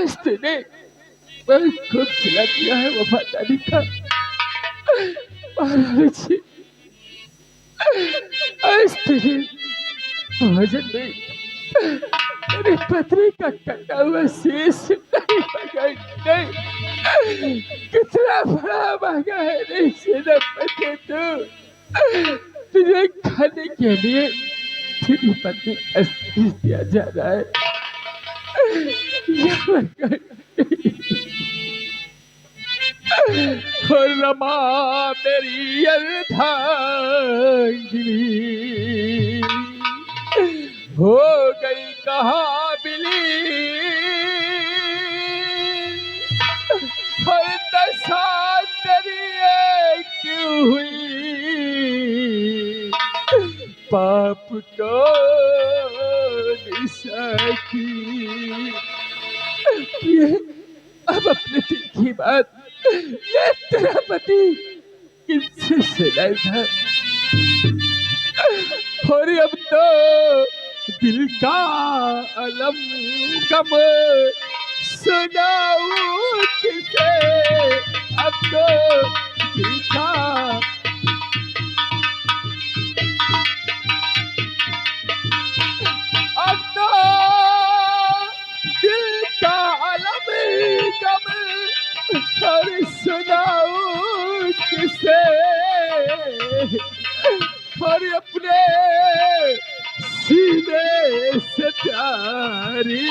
आज तूने बहुत खूब सिला दिया है वफादारी का। महारानी जी, आज तूने भोजन में मेरी पत्नी का कटा हुआ शीश नहीं पकड़ नहीं। कितना बड़ा भागा है नहीं सेनापति तू। तुझे खाने के लिए तेरी पत्नी का शीश दिया जा रहा है। रमा मेरी अर्धांगिनी हो गई कहाँ बिली। हर दशा तेरी क्यों हुई, पाप को निशा की। अब अपने दिल की बात ये तेरा पति किससे सुनाई था, और अब तो दिल का अलम गम सुनाऊं किसे। अब तो दिल का अब तो दिल का अलम गम और सुनाऊं किसे। और अपने सीने से प्यारी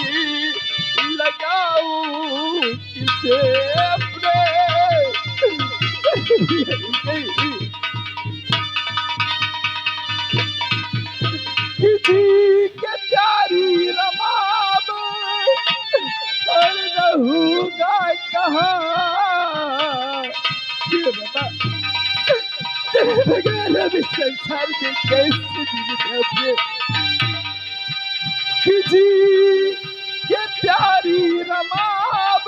लगाऊं किसे। अपने किसी के प्यारी रमाम और रहूंगा कहाँ। तेरे बगैर अब इस संसार में कैसे जीवित रहते। किसी के प्यारी रमाम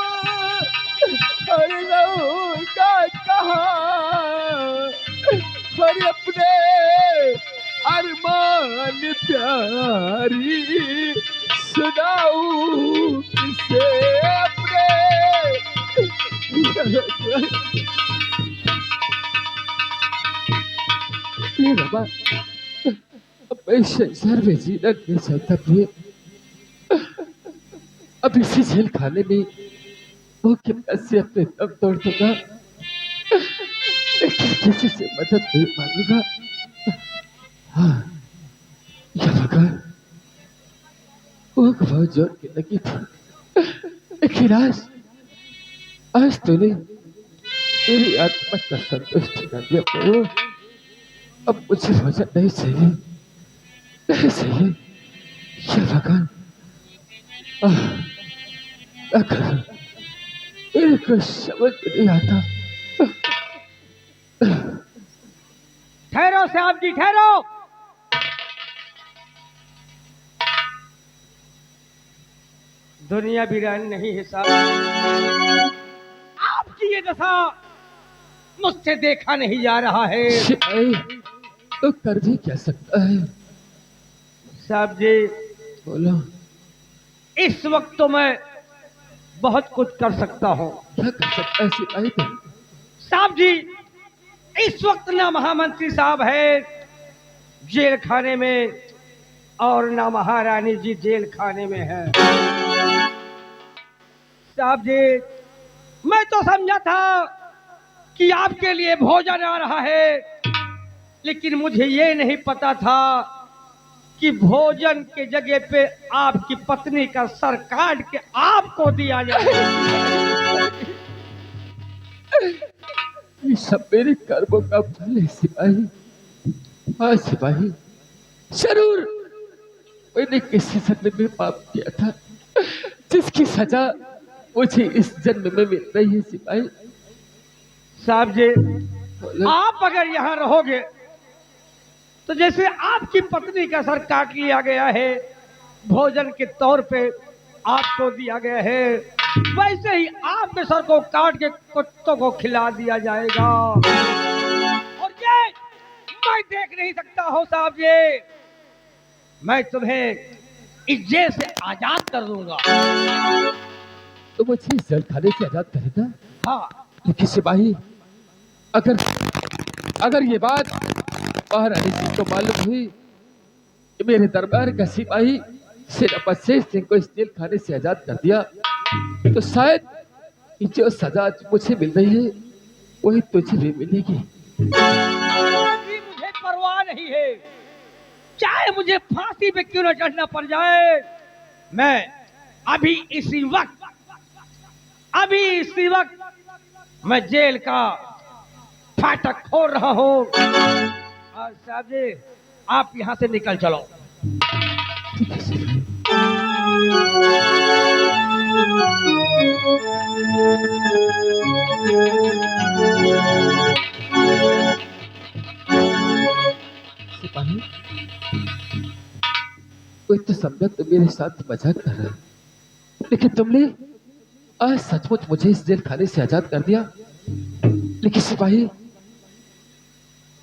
और रहूंगा कहाँ। और अपने अरमान प्यारी सुनाऊं किसे। अपने रबा अब मैं संसार में जीना नहीं चाहता प्रिय। अब इसी जेल खाने में वो कितना से अपने दम तोड़ दूंगा, लेकिन किसी से मदद नहीं मांगूंगा। हाँ, यह भगवान वो बहुत जोर की लगी थी, लेकिन आज तूने मेरी आत्मा का संतुष्ट कर दिया प्रभु। अब मुझे भोजन नहीं चाहिए, नहीं चाहिए। यह भगवान मेरे को समझ नहीं आता। ठहरो साहब जी, ठहरो। दुनिया वीरान नहीं है साहब। आपकी ये दशा मुझसे देखा नहीं जा रहा है। तो कर भी क्या सकता है साहब जी? बोलो। इस वक्त तो मैं बहुत कुछ कर सकता हूँ। क्या कर सकता है सिपाही तो? साहब जी, इस वक्त ना महामंत्री साहब है जेल खाने में और ना महारानी जी जेल खाने में है। साहब जी, मैं तो समझा था कि आपके लिए भोजन आ रहा है, लेकिन मुझे ये नहीं पता था कि भोजन के जगह पे आपकी पत्नी का सर काट के आपको दिया जाएगा। ये सब मेरे कर्मों का फल है सिपाही। हाँ सिपाही, जरूर मैंने किसी जन्म में पाप किया था, जिसकी सजा मुझे इस जन्म में मिल रही है सिपाही। साहब जी, आप अगर यहाँ रहोगे तो जैसे आपकी पत्नी का सर काट लिया गया है, भोजन के तौर पे आपको दिया गया है, वैसे ही आपके सर को काट के कुत्तों को खिला दिया जाएगा। और ये मैं देख नहीं सकता हूँ साहब जी। मैं तुम्हें इस जेल से आजाद कर दूंगा। तो मुझे इस जेल खाने से आजाद करेगा। हाँ लेकिन सिपाही, अगर अगर ये बात महारानी जी को मालूम हुई कि मेरे दरबार का सिपाही सेनापति शेर सिंह को इस जेल खाने से आजाद कर दिया, तो शायद जो सजा मुझे मिल रही है वही तुझे भी मिलेगी। अभी मुझे परवाह नहीं है, चाहे मुझे फांसी पे क्यों न चढ़ना पड़ जाए, मैं अभी इसी वक्त मैं जेल का फाटक खोल रहा हूँ। और साहब जी, आप यहाँ से निकल चलो। सिपाही, कोई तो समझा तो मेरे साथ मजाक कर रहा है, लेकिन तुमने आज सचमुच मुझे इस जेल खाने से आजाद कर दिया। लेकिन सिपाही,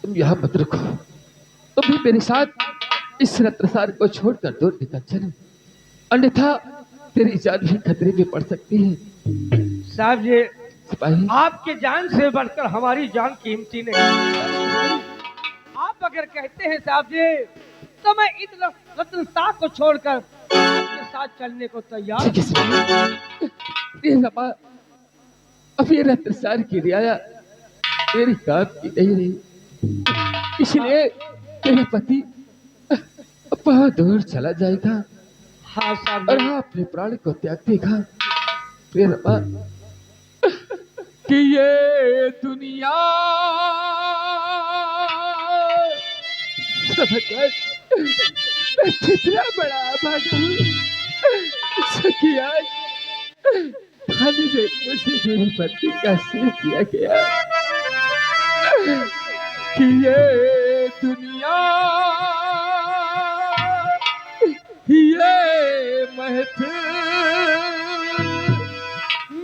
तुम यहाँ मत रुको, तुम भी मेरे साथ इस रत्नसार को छोड़कर दूर निकल चलो, अन्यथा तेरी जान भी खतरे में पड़ सकती है। साहब जी, सिपाही, आपके जान से बढ़कर हमारी जान कीमती नहीं। आप अगर कहते हैं साहब जी, तो मैं इस रत्नसार को छोड़कर आपके साथ चलने को तैयार ठीक है सिपाही। ये रमा, अब ये रत्नसार की रियाया मेरी काम की नहीं रही, इसलिए मेरा पति अब बहुत दूर चला जाएगा हाँ साहब और जी। हाँ अपने प्राण को त्याग देगा। फिर रमा, कि ये दुनिया समझकर मैं कितना बड़ा भागा हूँ, सखिया खाली में मुझे मेरी पत्नी का सिर दिया गया कि ये दुनिया, ये महफिल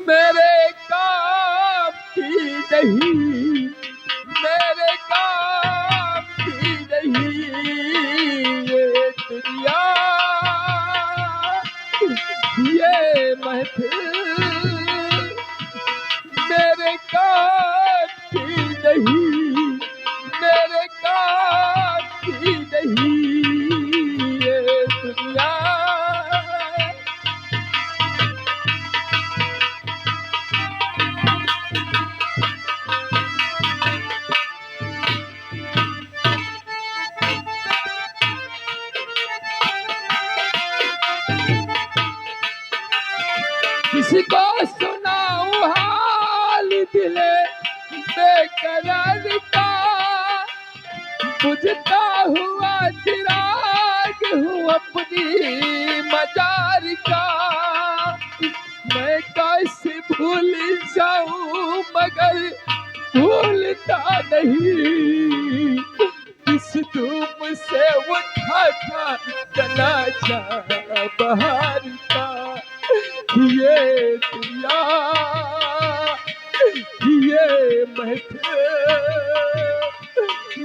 मेरे काम की नहीं, मेरे काम की नहीं, ये दुनिया, ये महफिल मेरे काम की नहीं, मेरे काम की नहीं, ये दुनिया। किसी को सुनाऊं हाल दिले बेकरार का, बुझता हुआ चिराग हूँ अपनी मजार का, मैं कैसे भूल जाऊं मगर भूलता नहीं, किस धूप से उठा था जनाजा बहार का, ये दुनिया, ये महफिल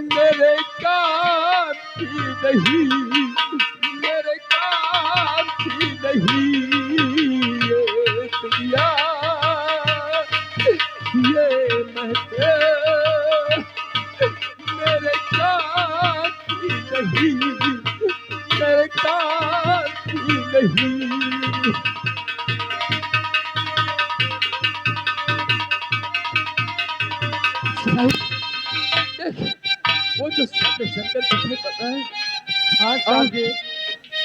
मेरे काम की नहीं, मेरे काम की नहीं, ये दुनिया, ये महफिल मेरे काम की नहीं, मेरे काम की नहीं। वो जो सामने जंगल दिखने पड़ रहा है, हाँ और साहब जी।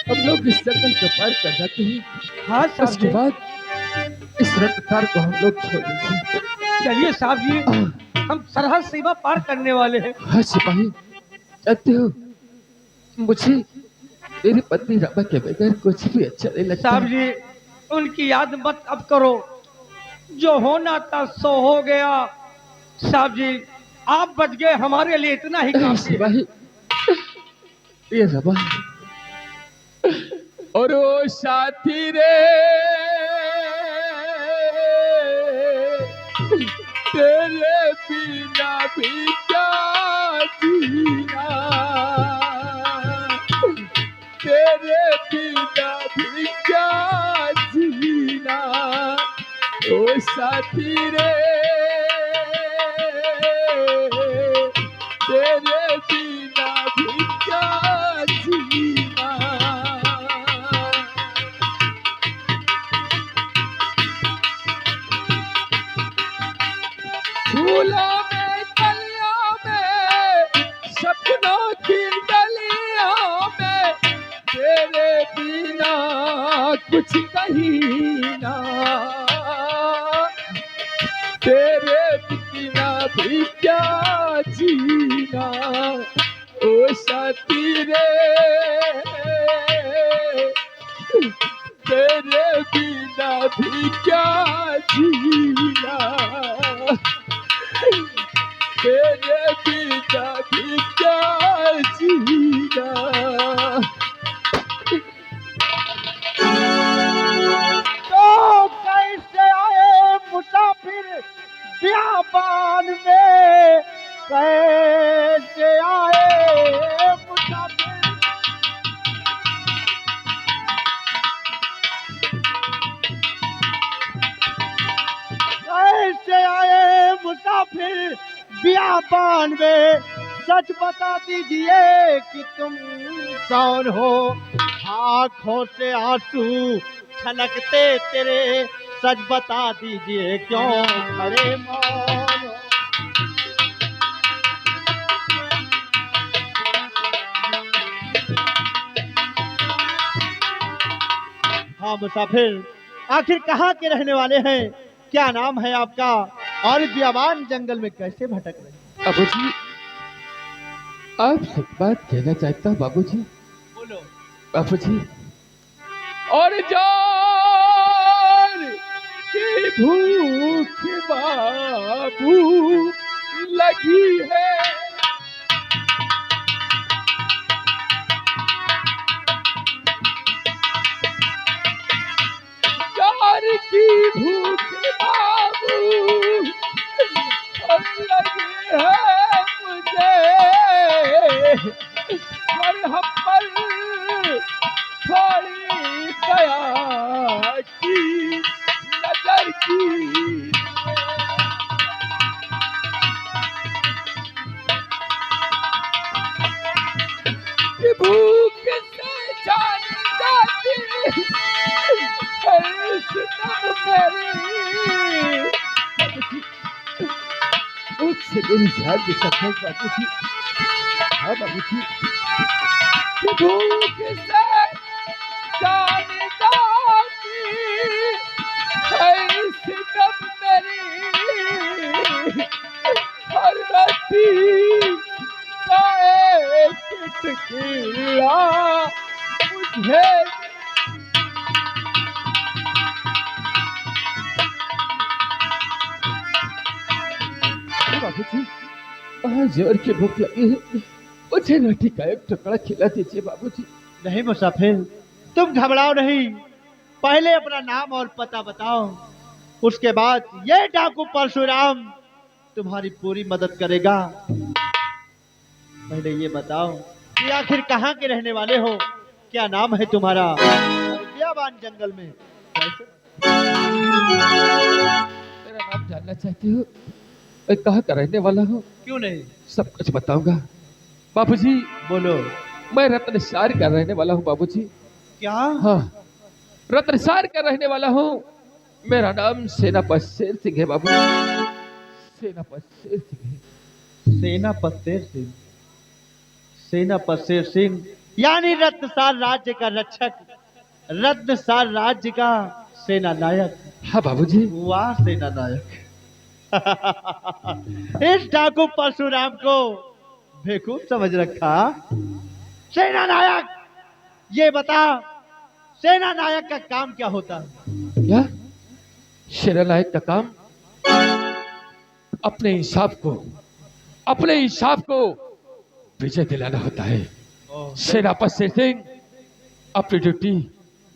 हम लोग इस जंगल को पार कर जाते हैं, हाँ साहब उसके जी। बाद इस रत्नसार को हम लोग छोड़ देंगे। चलिए साहब जी, हम सरहद सीमा पार करने वाले हैं। हाँ सिपाही, जानते हो मुझे मेरी पत्नी रमा के बगैर कुछ भी अच्छा नहीं लगता। साहब जी, उनकी याद मत अब करो, जो होना था सो हो गया। साहब जी, आप बच गए, हमारे लिए इतना ही काफी है। सिपाही, ये रमा और वो साथी रे, तेरे बिना भी क्या जीना, तेरे बिना भी क्या जीना, ओ साथी रे तेरे बिना भी क्या जीना। फूलों में कलियों में सपनों की गलियों में तेरे बिना कुछ कहीं ना। तेरे बिना भी क्या जीना ओ साथी रे तेरे बिना भी क्या जीना। तेरे बिना भी क्या जीना। तो कैसे आए मुसाफिर बियाबान में, कैसे आए मुसाफिर, कैसे आए मुसाफिर बियाबान में, सच बता दीजिए कि तुम कौन हो। आंखों से आंसू छलकते तेरे, सच बता दीजिए क्यों खड़े मौन हो। हाँ मुसाफिर, आखिर कहाँ के रहने वाले हैं, क्या नाम है आपका, और इस बियाबान जंगल में कैसे भटक रहे हैं? बाबूजी आपसे एक बात कहना चाहता हूँ बाबूजी। बोलो। बाबूजी और जार की भूख बाबू लगी है। जार की भूख बाबू और लगी है मुझे। और हम पर थोड़ी दया की नजर की। कि भूख से जान जाती है इस दम मेरी। भूख से मेरी जान भी सकते बाबूजी। हाँ बाबूजी कि भूख से जान जाती है इस दम मेरी। हर राती का एक टिकिया मुझे। बाबूजी बहुत जोर की भूख लगी है, मुझे रोटी का एक टुकड़ा खिला दीजिए बाबूजी। नहीं मुसाफिर, तुम घबराओ नहीं, पहले अपना नाम और पता बताओ, उसके बाद ये डाकू परशुराम तुम्हारी पूरी मदद करेगा। पहले ये बताओ कि आखिर कहाँ के रहने वाले हो, क्या नाम है तुम्हारा, और बियाबान जंगल में कैसे? मेरा नाम जानना चाहती हो, मैं कहाँ का रहने वाला हूँ? क्यों नहीं, सब कुछ बताऊंगा बाबूजी। बोलो। मैं रत्नसार का रहने वाला हूँ बाबूजी। क्या? हाँ रत्नसार का रहने वाला हूँ। मेरा नाम सेनापति शेर सिंह है बाबू। सेनापति शेर सिंह है। सेनापति शेर सिंह, सेनापति शेर सिंह यानी रत्नसार राज्य का रक्षक, रत्नसार राज्य का सेना नायक। हाँ बाबूजी। वाह सेना नायक। इस डाकू परशुराम को बेवकूफ समझ रखा। सेना नायक, ये बता, सेना नायक का काम क्या होता है? क्या सेना नायक का काम अपने इंसाफ को विजय दिलाना होता है। सेनापति शेर सिंह अपनी ड्यूटी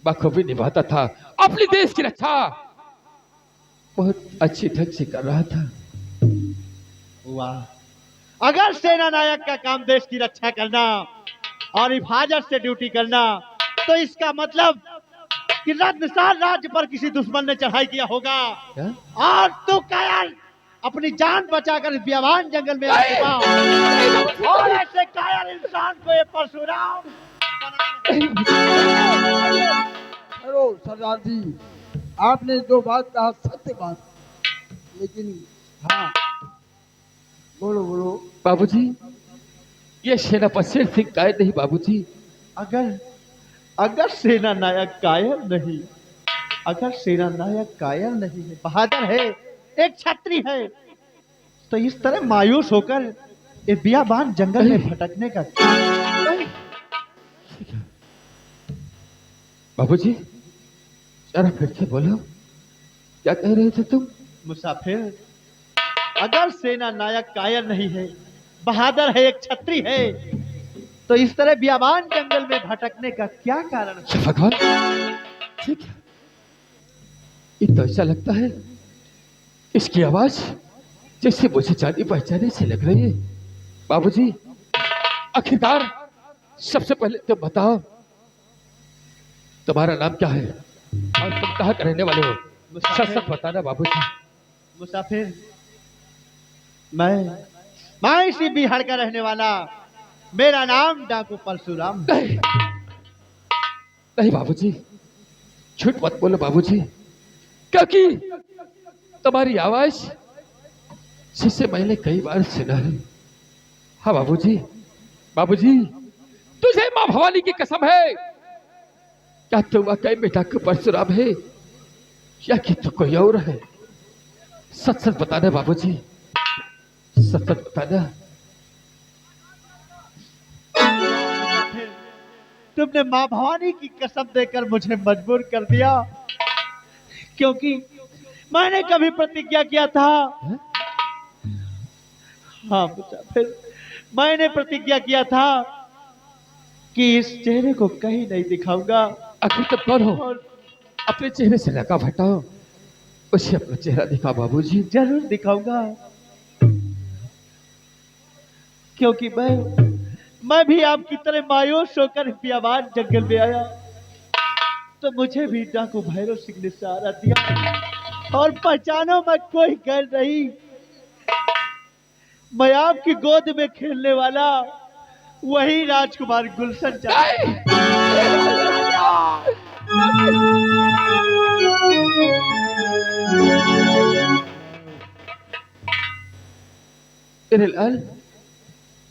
बखूबी निभाता था, अपने देश की रक्षा बहुत अच्छी ढंग से कर रहा था। वाह, अगर सेना नायक का काम देश की रक्षा करना और हिफाजत से ड्यूटी करना, तो इसका मतलब कि रत्नसार राज्य पर किसी दुश्मन ने चढ़ाई किया होगा क्या? और तू कायर अपनी जान बचाकर इस बियाबान जंगल में आ चुका और ऐसे कायर इंसान को ये परशुराम हेलो सरदार जी, आपने जो बात कहा सत्य बात, लेकिन हाँ, बोलो बोलो। बाबूजी, ये सेनापति शेर सिंह कायर नहीं बाबूजी। अगर अगर सेना नायक कायर नहीं, अगर सेना नायक कायर नहीं है, बहादुर है, एक छत्री है, तो इस तरह मायूस होकर ये बियाबान जंगल में भटकने का बाबूजी, जरा फिर से बोलो, क्या कह रहे थे तुम? मुसाफिर, अगर सेना नायक कायर नहीं है, बहादुर है, एक छत्री है, तो इस तरह बियाबान जंगल में भटकने का क्या कारण है? भगवान, ठीक है। ये तो ऐसा लगता है इसकी आवाज जैसे मुझे जानी पहचाने से लग रही है। बाबूजी, आखिरकार सबसे पहले तो बताओ, तुम्हारा नाम क्या है और तुम कहाँ के रहने वाले हो? सच सच बताना बाबूजी। मुसाफिर, मैं इसी बिहार का रहने वाला, मेरा नाम डाकू परशुराम। नहीं, नहीं बाबूजी, झूठ मत बोलो बाबूजी, क्योंकि तुम्हारी आवाज जिसे मैंने कई बार सुना है। हाँ बाबूजी, बाबूजी, तुझे माँ भवानी की कसम है, क्या तू वाकई में डाकू परशुराम है या कि तू कोई और है? सच सच बताना बाबूजी, सच सच बताना। तुमने माँ भवानी की कसम देकर मुझे मजबूर कर दिया, क्योंकि मैंने कभी प्रतिज्ञा किया था। हाँ मुसाफिर, मैंने प्रतिज्ञा किया था कि इस चेहरे को कहीं नहीं दिखाऊंगा। आखिर तुम कौन हो? और अपने चेहरे से नकाब हटाओ, उसे अपना चेहरा दिखा बाबूजी। जरूर दिखाऊंगा, क्योंकि मैं भी आपकी तरह मायूस होकर बियाबान जंगल में आया, तो मुझे भी डाकू भैरव सिंह ने सहारा दिया। और पहचानो, मैं कोई गैर नहीं, मैं आपकी गोद में खेलने वाला वही राजकुमार गुलशन मेरे लाल,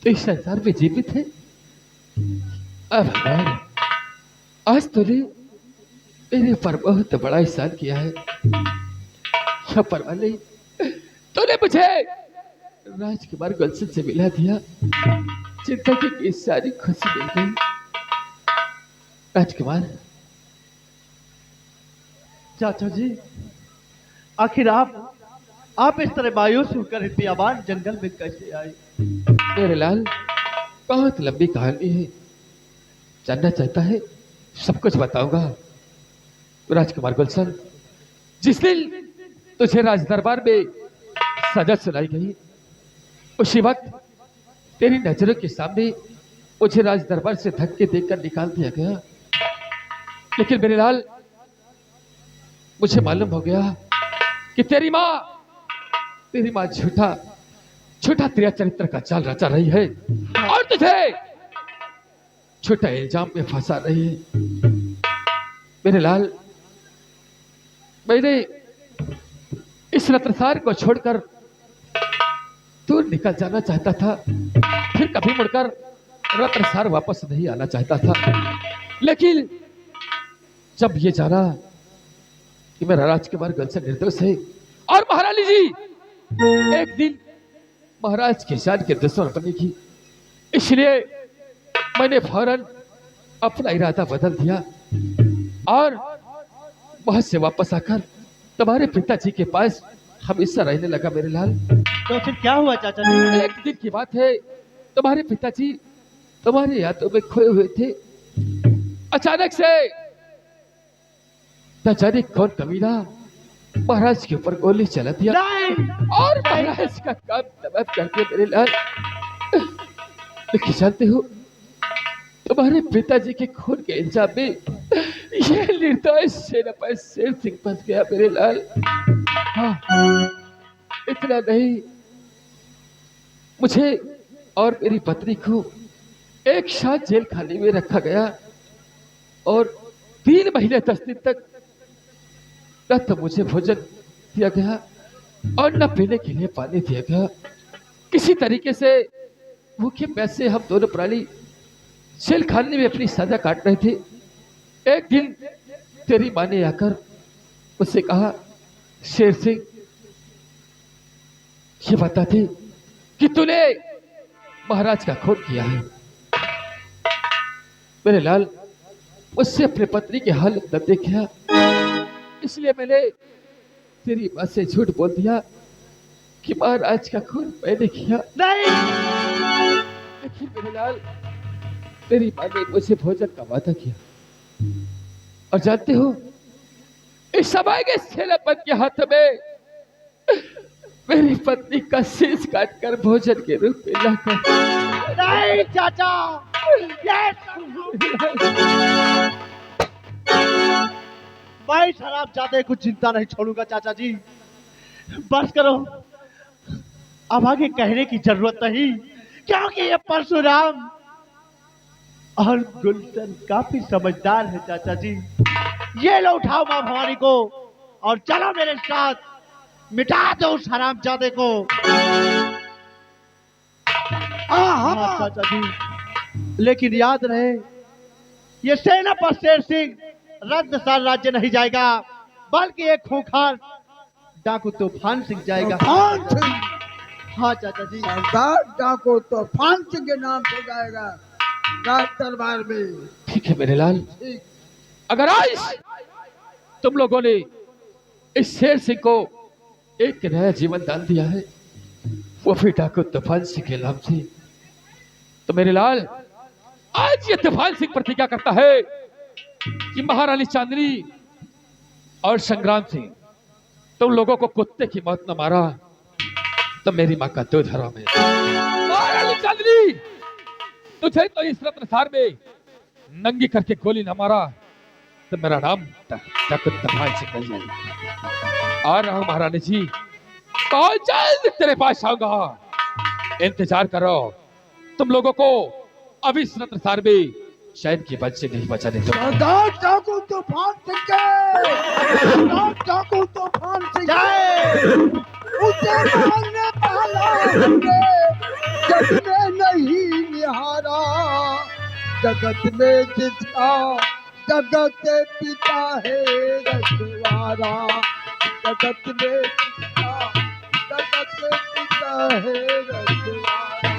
तो इस संसार में जीवित है। अब भगवान, आज तूने मेरे पर बहुत बड़ा एहसान किया है। क्या परवाह नहीं, तूने मुझे राजकुमार गुलशन से मिला दिया, जिंदगी की सारी खुशी मिल गई। राजकुमार, चाचा जी, आखिर आप इस तरह मायूस होकर इस बियाबान जंगल में कैसे आए? मेरे लाल, बहुत लंबी कहानी है, जानना चाहता है सब कुछ बताऊंगा। राजकुमार गुलशन, जिस दिन तुझे राज दरबार में सजा सुनाई गई, उसी वक्त तेरी नजरों के सामने मुझे राज दरबार से धक्के देकर निकाल दिया गया। लेकिन मेरे लाल, मुझे मालूम हो गया कि तेरी माँ झूठा तेरा चरित्र का चाल रचा रही है और तुझे झूठा इल्जाम में फंसा रही है। मेरे लाल, मैंने इस रत्नसार को छोड़कर दूर निकल जाना चाहता था, फिर कभी मुड़कर रत्नसार वापस नहीं आना चाहता था। लेकिन जब ये जाना कि मेरा राजकुमार गुलशन निर्दोष है और महारानी जी एक दिन महाराज के शान के दुश्मन बनेगी, इसलिए मैंने फौरन अपना इरादा बदल दिया और वहां से वापस आकर तुम्हारे पिताजी के पास हमेशा रहने लगा। मेरे लाल, तो फिर क्या हुआ चाचा जी? एक दिन की बात है, तुम्हारे पिताजी तुम्हारे यादों में खोए हुए थे। अचानक से न जाने कौन कमीना महाराज के ऊपर गोली चला दिया और महाराज का काम तमाम कर दिया। मेरे लाल, लेकिन जानते हो, तुम्हारे पिताजी के खून के इल्जाम में ये निर्दोष सेनापति शेर सिंह फंस गया मेरे लाल। हाँ, इतना नहीं, मुझे और मेरी पत्नी को एक साथ जेल खाने में रखा गया और 3 महीने 10 दिन तक न तो मुझे भोजन दिया गया और न पीने के लिए पानी दिया गया। किसी तरीके से भूखे प्यासे हम दोनों प्राणी जेल खाने में अपनी सजा काट रहे थे। एक दिन तेरी माँ ने आकर मुझसे कहा, शेर सिंह ये बताते कि तूने महाराज का खून किया है। मेरे लाल, उससे अपने पत्नी की हालत न देखा, इसलिए मैंने तेरी माँ से झूठ बोल दिया कि महाराज का खून मैंने किया। नहीं, लेकिन मेरे लाल, तेरी माँ ने मुझे भोजन का वादा किया और जानते हो, इस समय के सेनापति के हाथ में मेरी पत्नी का शीश काटकर भोजन के रूप में लाकर। नहीं चाचा, मैं शराब जाते कुछ चिंता नहीं छोड़ूंगा चाचा जी, बस करो। अब आगे कहने की जरूरत नहीं, क्योंकि ये परशुराम और गुलशन काफी समझदार है चाचा जी। ये लो, उठाओ माँ भवानी को और चलो मेरे साथ, मिटा दो उस हरामजादे को। हाँ चाचा जी, लेकिन याद रहे, ये सेनापति शेर सिंह रत्नसार राज्य नहीं जाएगा, बल्कि एक खूंखार डाकू तूफान सिंह जाएगा। तूफान सिंह, हाँ चाचा जी। सरदार डाकू तूफान सिंह के नाम से जाएगा राज दरबार में। ठीक है मेरे लाल, अगर आज तुम लोगों ने इस शेर सिंह को एक नया जीवन दान दिया है, वो भी डाकू तूफान सिंह के नाम से, तो मेरे लाल, आज ये तूफान सिंह प्रतिज्ञा करता है कि महारानी चांदनी और संग्राम सिंह, तुम लोगों को कुत्ते की मौत न मारा तो मेरी माँ का दूध हराम है। महारानी चांदनी, तुझे तो इस रत्नसार में नंगी करके गोली न मारा तो मेरा नाम डाकू तूफान सिंह नहीं है। आ रहा हूं महारानी जी, बहुत जल्द तेरे पास आऊंगा, इंतजार करो। तुम लोगों को अब इस रत्नसार में शायद की बच से नहीं बचाने दूंगा। सरदार डाकू तूफान सिंह के, सरदार डाकू तूफान सिंह के, उसे मारने वाला हमने जग में नहीं निहारा, जगत में जिसका जगत के पिता है रखवारा, जगत में जिसका जगत के पिता है रखवारा,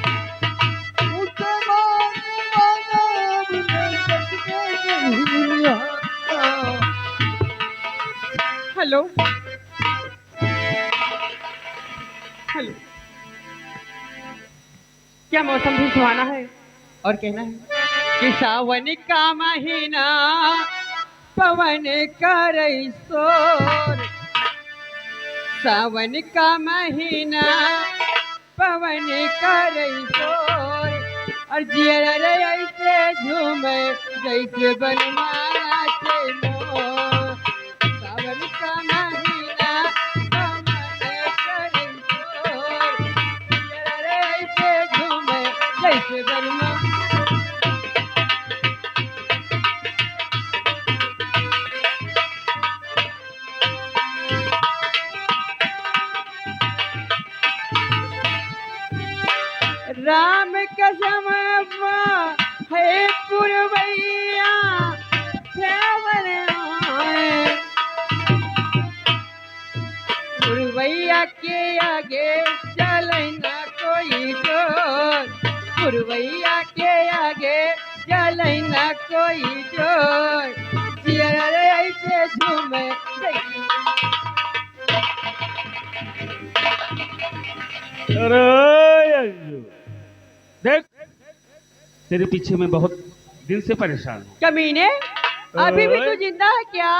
उसे मारने वाला हमने जग में नहीं निहारा। हेलो हेलो, क्या मौसम भी सुहाना है, और कहना है कि सावन का महीना पवन करे शोर, सावन का महीना पवन करे शोर, और जिया रे ऐसे झूमे जैसे बनमाला के मोर, सावन का महीना पवन करे शोर, जिया रे ऐसे झूमे जैसे बनमाला। राम कसम है पुरवैया पुरवैया के आगे चले ना कोई जोर, पुरवैया के आगे चले ना कोई जोर, जिया रे ऐसे झूमे। अरे देख, तेरे पीछे मैं बहुत दिन से परेशान हूँ। कमीने, अभी भी तू जिंदा है क्या?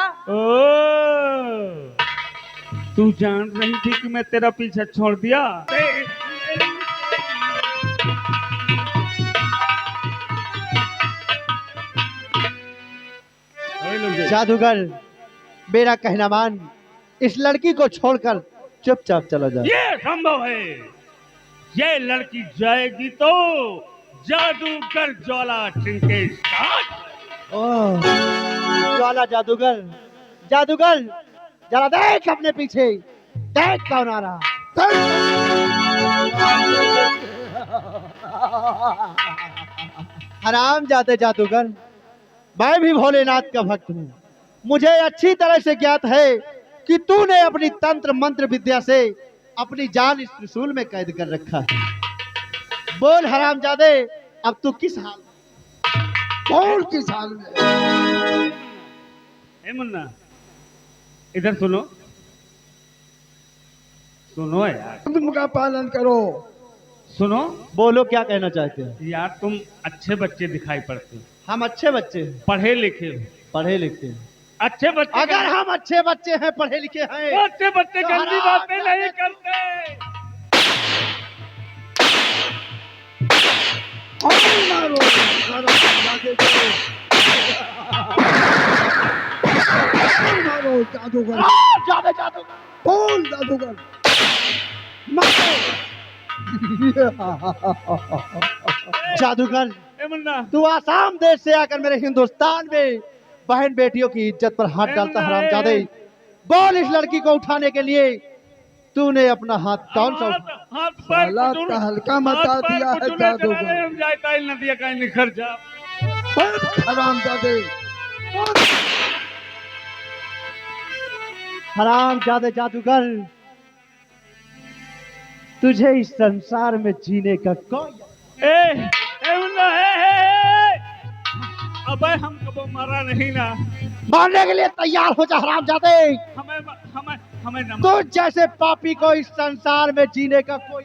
तू जान रही थी कि मैं तेरा पीछा छोड़ दिया? जादूगर, मेरा कहना मान, इस लड़की को छोड़कर चुपचाप चला जा। ये संभव है। ये लड़की जाएगी तो जादूगर ज्वाला सिंह के साथ। ओह, ज्वाला जादूगर, जादूगर, जरा देख अपने पीछे, देख कौन आ रहा। हराम जाते जादूगर, मैं भी भोलेनाथ का भक्त हूँ। मुझे अच्छी तरह से ज्ञात है कि तूने अपनी तंत्र मंत्र विद्या से अपनी जान इस त्रिशूल में कैद कर रखा है। बोल हरामजादे, अब तू किस हाल? कौन किस हाल में? ए मुन्ना, इधर सुनो, सुनो यार, तुम का पालन करो। सुनो। बोलो, क्या कहना चाहते हैं? यार तुम अच्छे बच्चे दिखाई पड़ते हो, हम अच्छे बच्चे हैं, पढ़े लिखे हो, पढ़े लिखे हैं। अच्छे बच्चे। अगर हम अच्छे बच्चे हैं, पढ़े लिखे हैं, अच्छे बच्चे तो गंदी हराम बातें नहीं करते। मारो, मारो जादूगर, जादे जादूगर, कौन जादूगर? जादूगर, ए मुन्ना, तू आसाम देश से आकर मेरे हिंदुस्तान में बहन बेटियों की इज्जत पर हाथ डालता हरामजादे। बोल, इस लड़की को उठाने के लिए तूने अपना हाथ कौन सा हाथ साला तहलका मचा दिया है जादूगर। हम जाता ही नदिया का निखर जा। हरामजादे, हरामजादे जादूगर, तुझे इस संसार में जीने का कौन? ए मुन्ना, ए अबे हम कबो मरा नहीं ना। मारने के लिए तैयार हो जा हरामजादे। हमें हमें हमें न तुझ जैसे पापी को इस संसार में जीने का कोई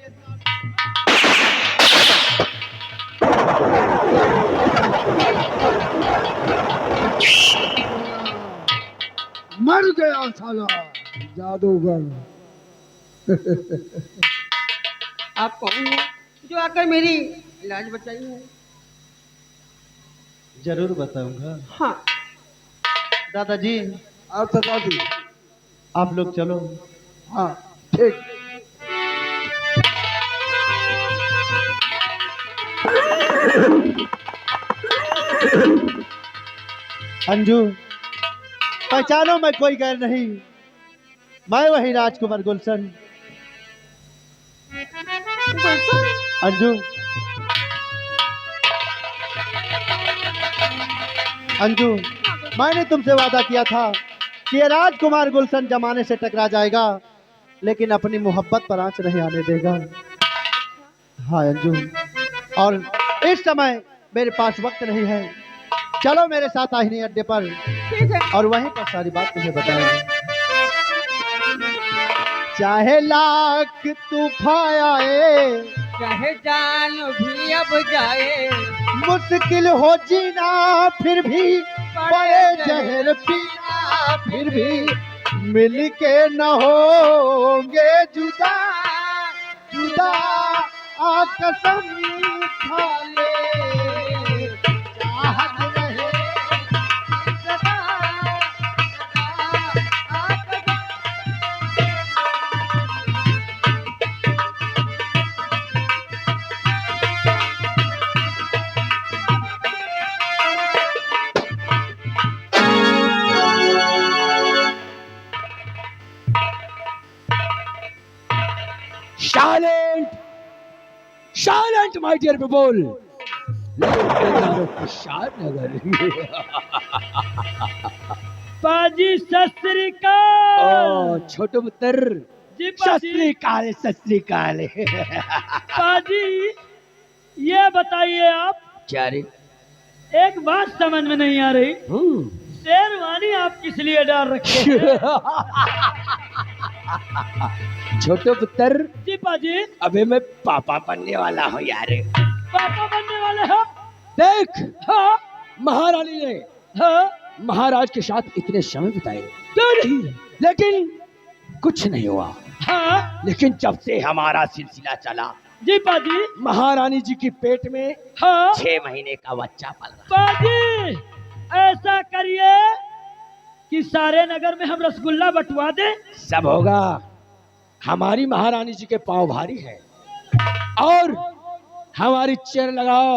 मर गया साला जादूगर। आप कौन हो जो आकर मेरी इलाज बचाई है? जरूर बताऊंगा। हाँ, दादाजी, आप बता दी। आप लोग चलो। हाँ ठीक। अंजू, पहचानो, मैं कोई गैर नहीं, मैं वही राजकुमार गुलशन। अंजू, अंजू, मैंने तुमसे वादा किया था कि ये राजकुमार गुलशन जमाने से टकरा जाएगा, लेकिन अपनी मोहब्बत पर आंच नहीं आने देगा। हाँ अंजू, और इस समय मेरे पास वक्त नहीं है। चलो मेरे साथ आहिनी अड्डे पर, ठीक है। और वहीं पर सारी बात तुम्हें बताएंगे। चाहे लाख तूफान आए, चाहे जान भी अब जाए, मुश्किल हो जीना फिर भी, बड़े जहर पीना फिर भी, मिल के न होंगे जुदा, जुदा आ कसम खा ले, चाहत रहे सदा, आ कसम। Silent! Silent, my dear people! पाजी सत श्री अकाल। छोटो पुत्र, जी सत पाजी। श्री अकाल, सत श्री अकाल। पाजी, ये बताइए आप, क्या रे? एक बात समझ में नहीं आ रही, शेरवानी आप किस लिए डाल रखे हैं? छोटो पुत्र, जी पाजी। अबे मैं पापा बनने वाला हूँ यार। पापा बनने वाले हो? देख, हाँ महारानी ने हाँ। महाराज के साथ इतने समय बिताए, लेकिन कुछ नहीं हुआ। हाँ लेकिन जब से हमारा सिलसिला चला, जी पाजी। महारानी जी की पेट में हाँ 6 महीने का बच्चा पल रहा। पाजी, ऐसा करिए कि सारे नगर में हम रसगुल्ला बंटवा दें? सब होगा। हमारी महारानी जी के पांव भारी है और हमारी चेयर लगाओ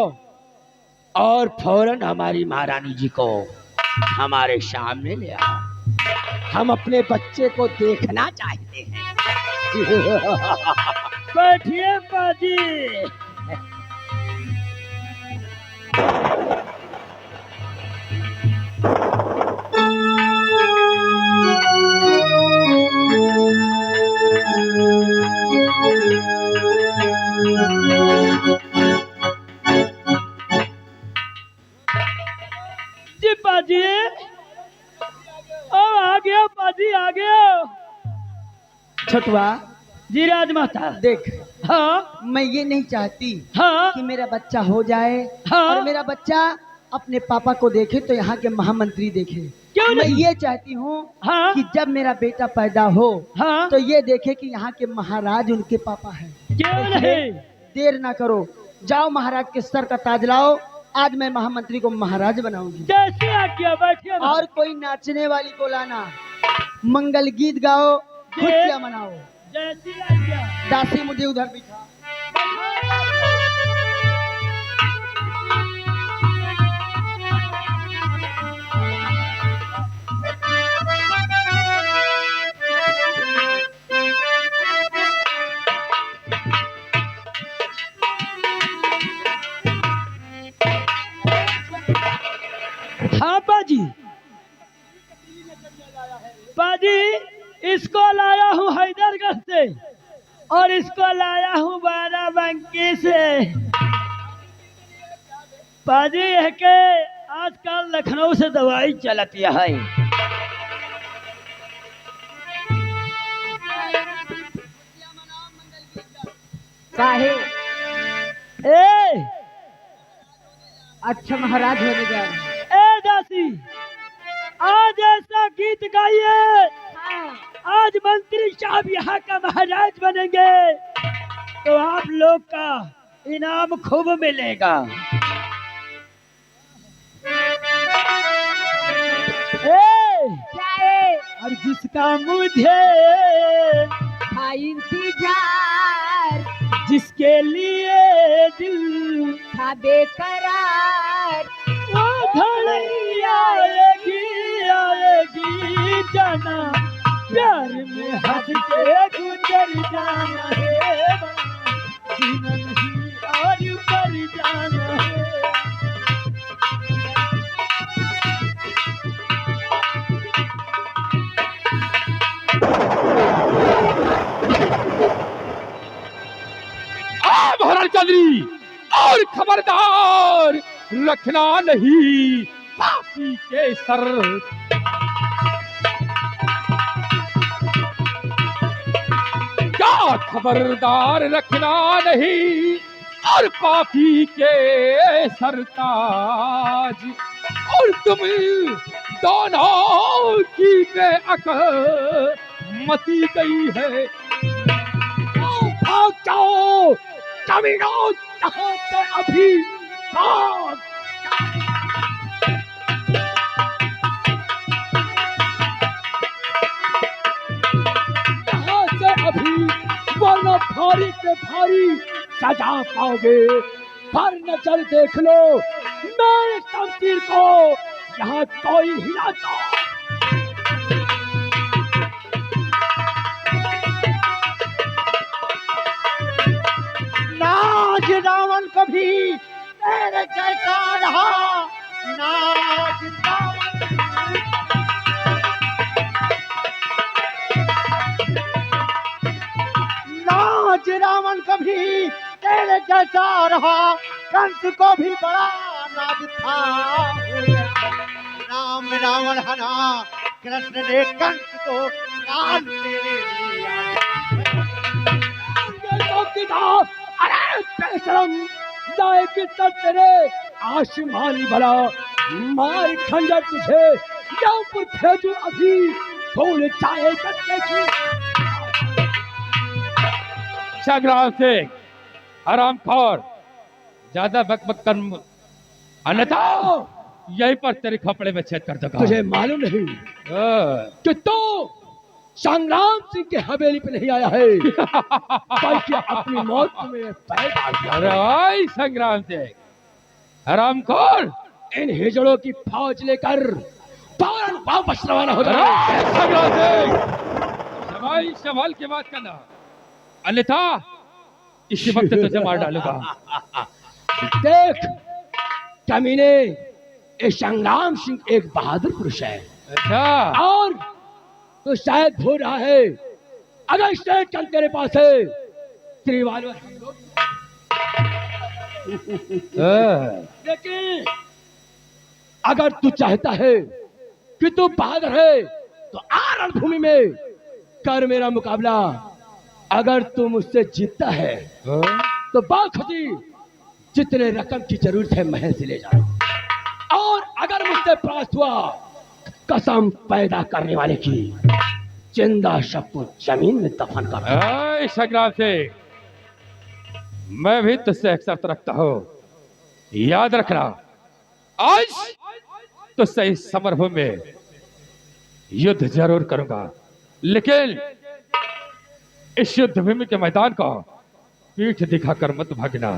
और फौरन हमारी महारानी जी को हमारे सामने ले आओ। हम अपने बच्चे को देखना चाहते हैं। बैठिए पाजी। जी पाजी, ओ आ गया पाजी, आ गया। छोटुआ जी राजमाता। देख, हाँ मैं ये नहीं चाहती हाँ कि मेरा बच्चा हो जाए हाँ। और मेरा बच्चा अपने पापा को देखे तो यहाँ के महामंत्री देखे। क्यों मैं नहीं? ये चाहती हूँ हाँ कि जब मेरा बेटा पैदा हो हाँ। तो ये देखे कि यहाँ के महाराज उनके पापा हैं। क्यों नहीं? देर ना करो, जाओ महाराज के सर का ताज लाओ। आज मैं महामंत्री को महाराज बनाऊंगी। जैसे आज्ञा, बैठिए। और कोई नाचने वाली को लाना, मंगल गीत गाओ, खुशियाँ मनाओ। जैसी आज्ञा। दासी मुझे उधर बिठा। हाँ बाजी, बाजी इसको लाया हूँ हैदरगढ़ से और इसको लाया हूँ बाराबंकी से। बाजी है के आजकल लखनऊ से दवाई चलती है। काहे? ए अच्छा महाराज होने जा रहे हैं। ए दासी, आज ऐसा गीत गाइए, आज मंत्री साहब यहाँ का महाराज बनेंगे तो आप लोग का इनाम खूब मिलेगा। और जिसका मुझे था इंतजार, जिसके लिए दिल था बेकरार, वो घड़ी आएगी आएगी जाना, प्यार में हंस के गुजर जाना है, जीवन ही और पर जाना है। महाराज चौधरी, और खबरदार रखना नहीं पापी के सर। क्या खबरदार रखना नहीं और पापी के सरताज, और तुम दोनों की बेअक्ल मती गई है। भाग जाओ कमीनों, कहाँ से अभी भाग। कहाँ से अभी, वरना भारी के भारी सजा पाओगे। पर नजर देख लो मेरे शमशीर को, यहाँ कोई हिला दो। नाज रावण कभी तेरे जैसा रहा, नाज रावण। नाज रावण कभी तेरे जैसा रहा, कंस को भी बड़ा नाज था। राम रावण हना, कृष्ण ने कंस को कान तेरे लिया। अरे बेशरम, जाएगी तो तेरे आसमानी भला, मार खंजर तुझे यहाँ पर भेजू अभी, भूल जाए करते की। संग्राम सिंह, हरामखोर, ज्यादा बकबक कर, अन्यथा यहीं पर तेरे खपड़े में छेद कर दूंगा। तुझे मालूम नहीं कि तू संग्राम सिंह के हवेली पे नहीं आया है बल्कि अपनी मौत में पैर डाल दिया। अरे भाई संग्राम सिंह हरामखोर, इन हिजड़ों की फौज लेकर फौरन वापस रवाना हो जाए। अरे संग्राम सिंह, संभाल संभाल के बात करना, अन्यथा इसी वक्त तुझे मार डालूंगा। देख कमीने, ये संग्राम सिंह एक बहादुर पुरुष है अच्छा, और तो शायद भूल रहा है, अगर स्टेट चल तेरे पास है त्रिवाल हम लोग, लेकिन अगर तू चाहता है कि तू बहादुर है तो आ रणभूमि में कर मेरा मुकाबला। अगर तू मुझसे जीतता है तो बाखुदी जितने रकम की जरूरत है महल से ले जा, और अगर मुझसे परास्त हुआ कसम पैदा करने वाले की जिंदा शव को जमीन में दफन कर। संग्राम सिंह, मैं भी तुझसे एक शर्त रखता हूँ, याद रखना, आज तुझसे इस समरभूमि में युद्ध जरूर करूंगा, लेकिन इस युद्ध भूमि के मैदान का पीठ दिखाकर मत भागना।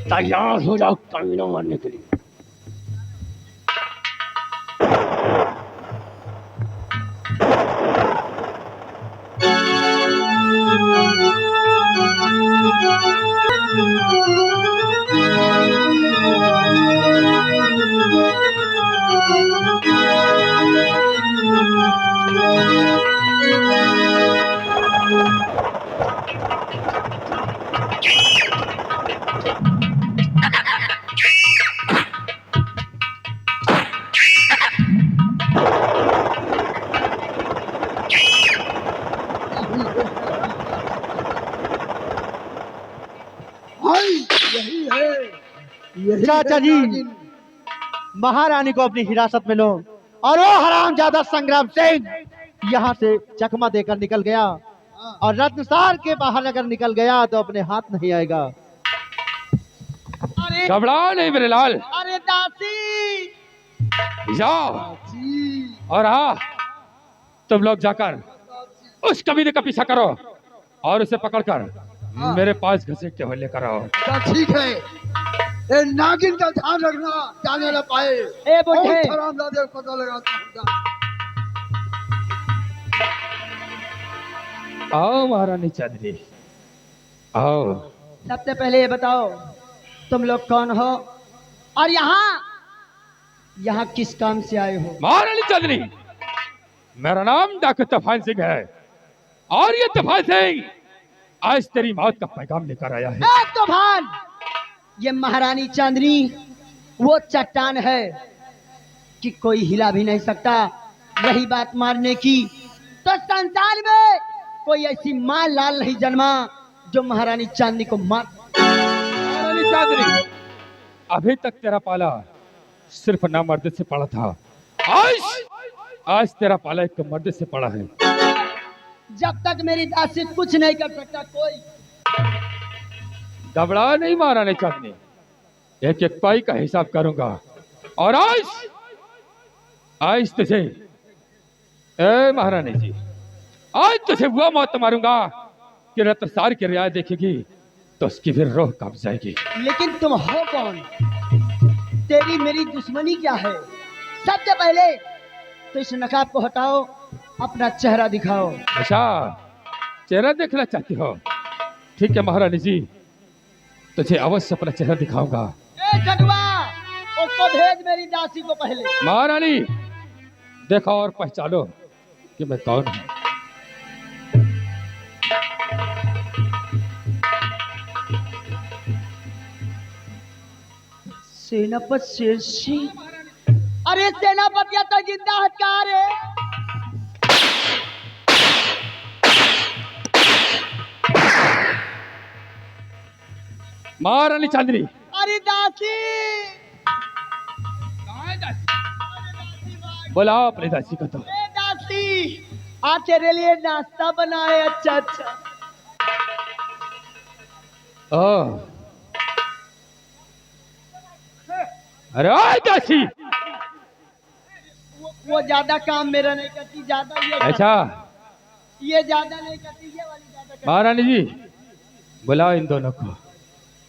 तैयार हो जाओ कमीनों मारने के लिए। चाचा जी, महारानी को अपनी हिरासत में लो। और वो हरामजादा संग्राम सिंह यहाँ से चकमा देकर निकल गया, और रत्नसार के बाहर अगर निकल गया तो अपने हाथ नहीं आएगा। अरे घबराओ नहीं मेरे लाल, अरे दासी, जाओ और हाँ, तुम लोग जाकर उस कमीने का पीछा करो और उसे पकड़कर मेरे पास घसीट के लेकर आओ। ठीक है, ये नागिन का ध्यान रखना, जाने न पाए। ए बुढ़े, हरामजादे को पता लगाता हूँ। आओ महारानी चांदनी, आओ। सबसे पहले ये बताओ तुम लोग कौन हो और यहाँ किस काम से आए हो? महारानी चांदनी, मेरा नाम डॉक्टर तूफान सिंह है, और ये तूफान सिंह आज तेरी मौत का पैगाम लेकर आया है। ए तूफान, ये महारानी चांदनी वो चट्टान है कि कोई हिला भी नहीं सकता। रही बात मारने की, तो संसार में कोई ऐसी माँ लाल नहीं जन्मा जो महारानी चांदनी को मार। महारानी चांदनी, अभी तक तेरा पाला सिर्फ नामर्द से पड़ा था, आज तेरा पाला एक मर्द से पड़ा है। जब तक मेरी दासी कुछ नहीं कर सकता कोई। घबरा नहीं महारानी चांदनी, एक एक पाई का हिसाब करूंगा, और आज तुझे, ए महारानी जी, आज तुझे वो मौत मारूंगा कि रत्नसार की रियायत देखेगी तो उसकी फिर रोह कांप जाएगी। लेकिन तुम हो कौन? तेरी मेरी दुश्मनी क्या है? सबसे पहले तो इस नकाब को हटाओ, अपना चेहरा दिखाओ। अच्छा, चेहरा देखना चाहती हो? ठीक है महारानी जी, तुझे अवश्य अपना चेहरा दिखाऊंगा। ए जगवा, उसको भेज मेरी दासी को पहले। महारानी, देखो और पहचानो कि मैं कौन हूं। सेनापति शेर सिंह। अरे सेनापति तो जिंदा हत्यार है। महारानी चांदनी, अरे दासी, बुलाओ अपनी दासी को। तो ए दासी, आज तेरे लिए नाश्ता बनाए। अच्छा अच्छा। अरे ओए दासी, वो ज्यादा काम मेरा नहीं करती, ज्यादा ये अच्छा ये ज्यादा नहीं करती, ये वाली ज्यादा करती। महारानी जी बुलाओ इन दोनों को।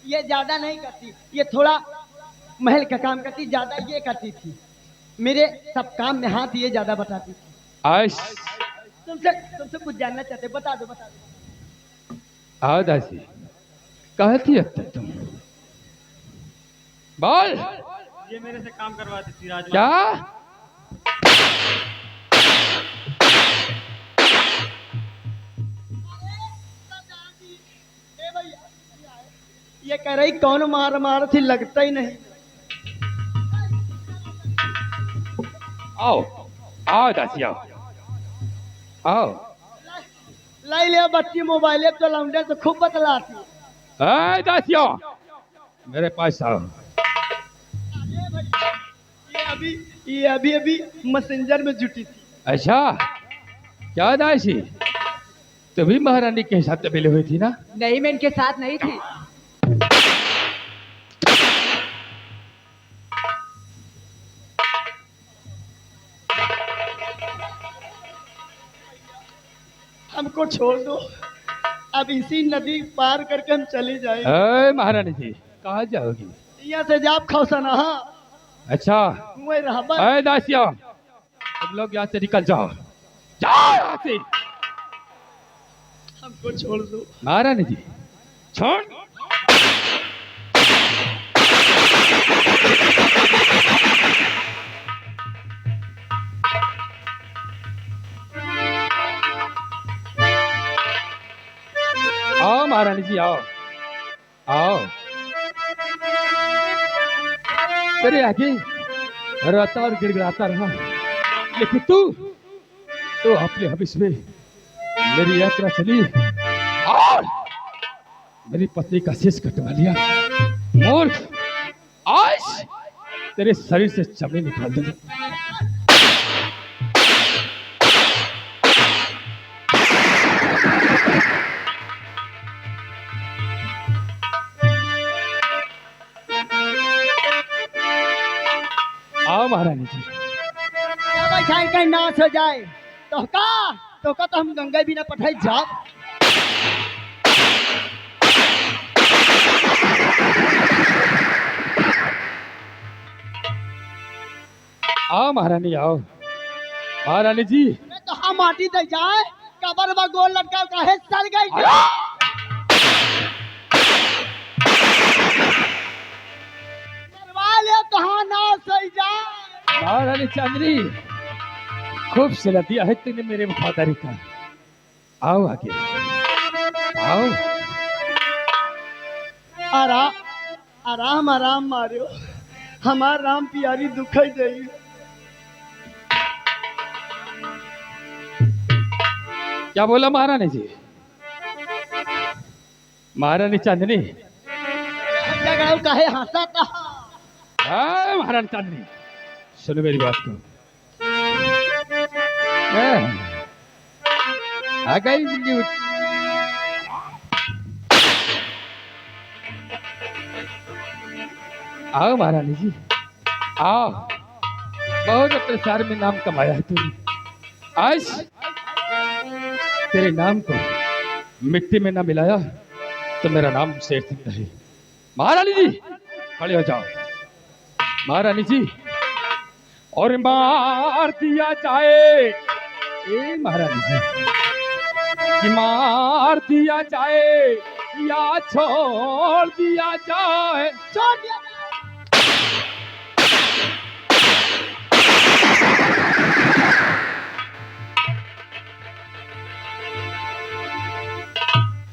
ये ज्यादा नहीं करती, ये थोड़ा महल का काम करती, ज्यादा ये करती थी। मेरे सब काम में हाथ ये ज्यादा बताती थी। आश तुमसे कुछ जानना चाहते, बता दो बता दो। आओ दासी, कहा थी अब तक तुम? बोल। ये मेरे से काम करवाती थी राजमा। क्या? ये कह रही कौन मार मार थी, लगता ही नहीं। आओ आओ दासी आओ आओ। लाई ले बच्ची मोबाइल तो लौंडे तो खूब बतलाती। अरे दासियों मेरे पास आओ। ये अभी मैसेंजर में जुटी थी। अच्छा क्या दासी, तभी महारानी के साथ मिली हुई थी ना? नहीं, मैं इनके साथ नहीं थी। हमको छोड़ दो, अब इसी नदी पार करके हम चली जाएंगे। अरे महारानी जी कहाँ जाओगी? यहाँ से जाप खौसना। अच्छा वही रहा बस। अरे दासियों तुम लोग यहाँ से निकल जाओ, जाओ यहाँ से। हमको छोड़ दो महारानी जी छोड़। आओ महारानी जी आओ आओ। तेरे आगे रोता और गिड़गिड़ाता रहा, लेकिन तू अपने हविष्य में मेरी यात्रा चली और मेरी पत्नी का शीश कटवा लिया। मूर्ख, आज तेरे शरीर से चमड़ी निकाल दूंगा। आओ महारानी जी। बैठाई कहीं नाश हो जाए तो का तो हम गंगा बिना पठाई जाओ। आओ महारानी आओ। महारानी जी तो हम माटी दे जाए, कबर में गोल लटका काहे सड़ गई। ले तो हाँ नाश हो जाए। महारानी चांदनी खूब सिला दिया है तूने मेरे वफादारी का। आओ आगे आओ। आराम आराम मारियो, हमार राम प्यारी दुखई जाई। क्या बोला महारानी जी? महारानी चांदनी जगह काहे हंसा था। महारानी चांदनी सुनो मेरी बात को। आ गई बिल्ली उठ। आओ महारानी जी आओ। बहुत अपने शहर में नाम कमाया है तूने, आज तेरे नाम को मिट्टी में ना मिलाया तो मेरा नाम शेर सिंह रहे। महारानी जी खड़े हो जाओ। महारानी जी और मार दिया जाए, ए महारानी जी कि मार दिया जाए या छोड़ दिया जाए। छोड़ दिया।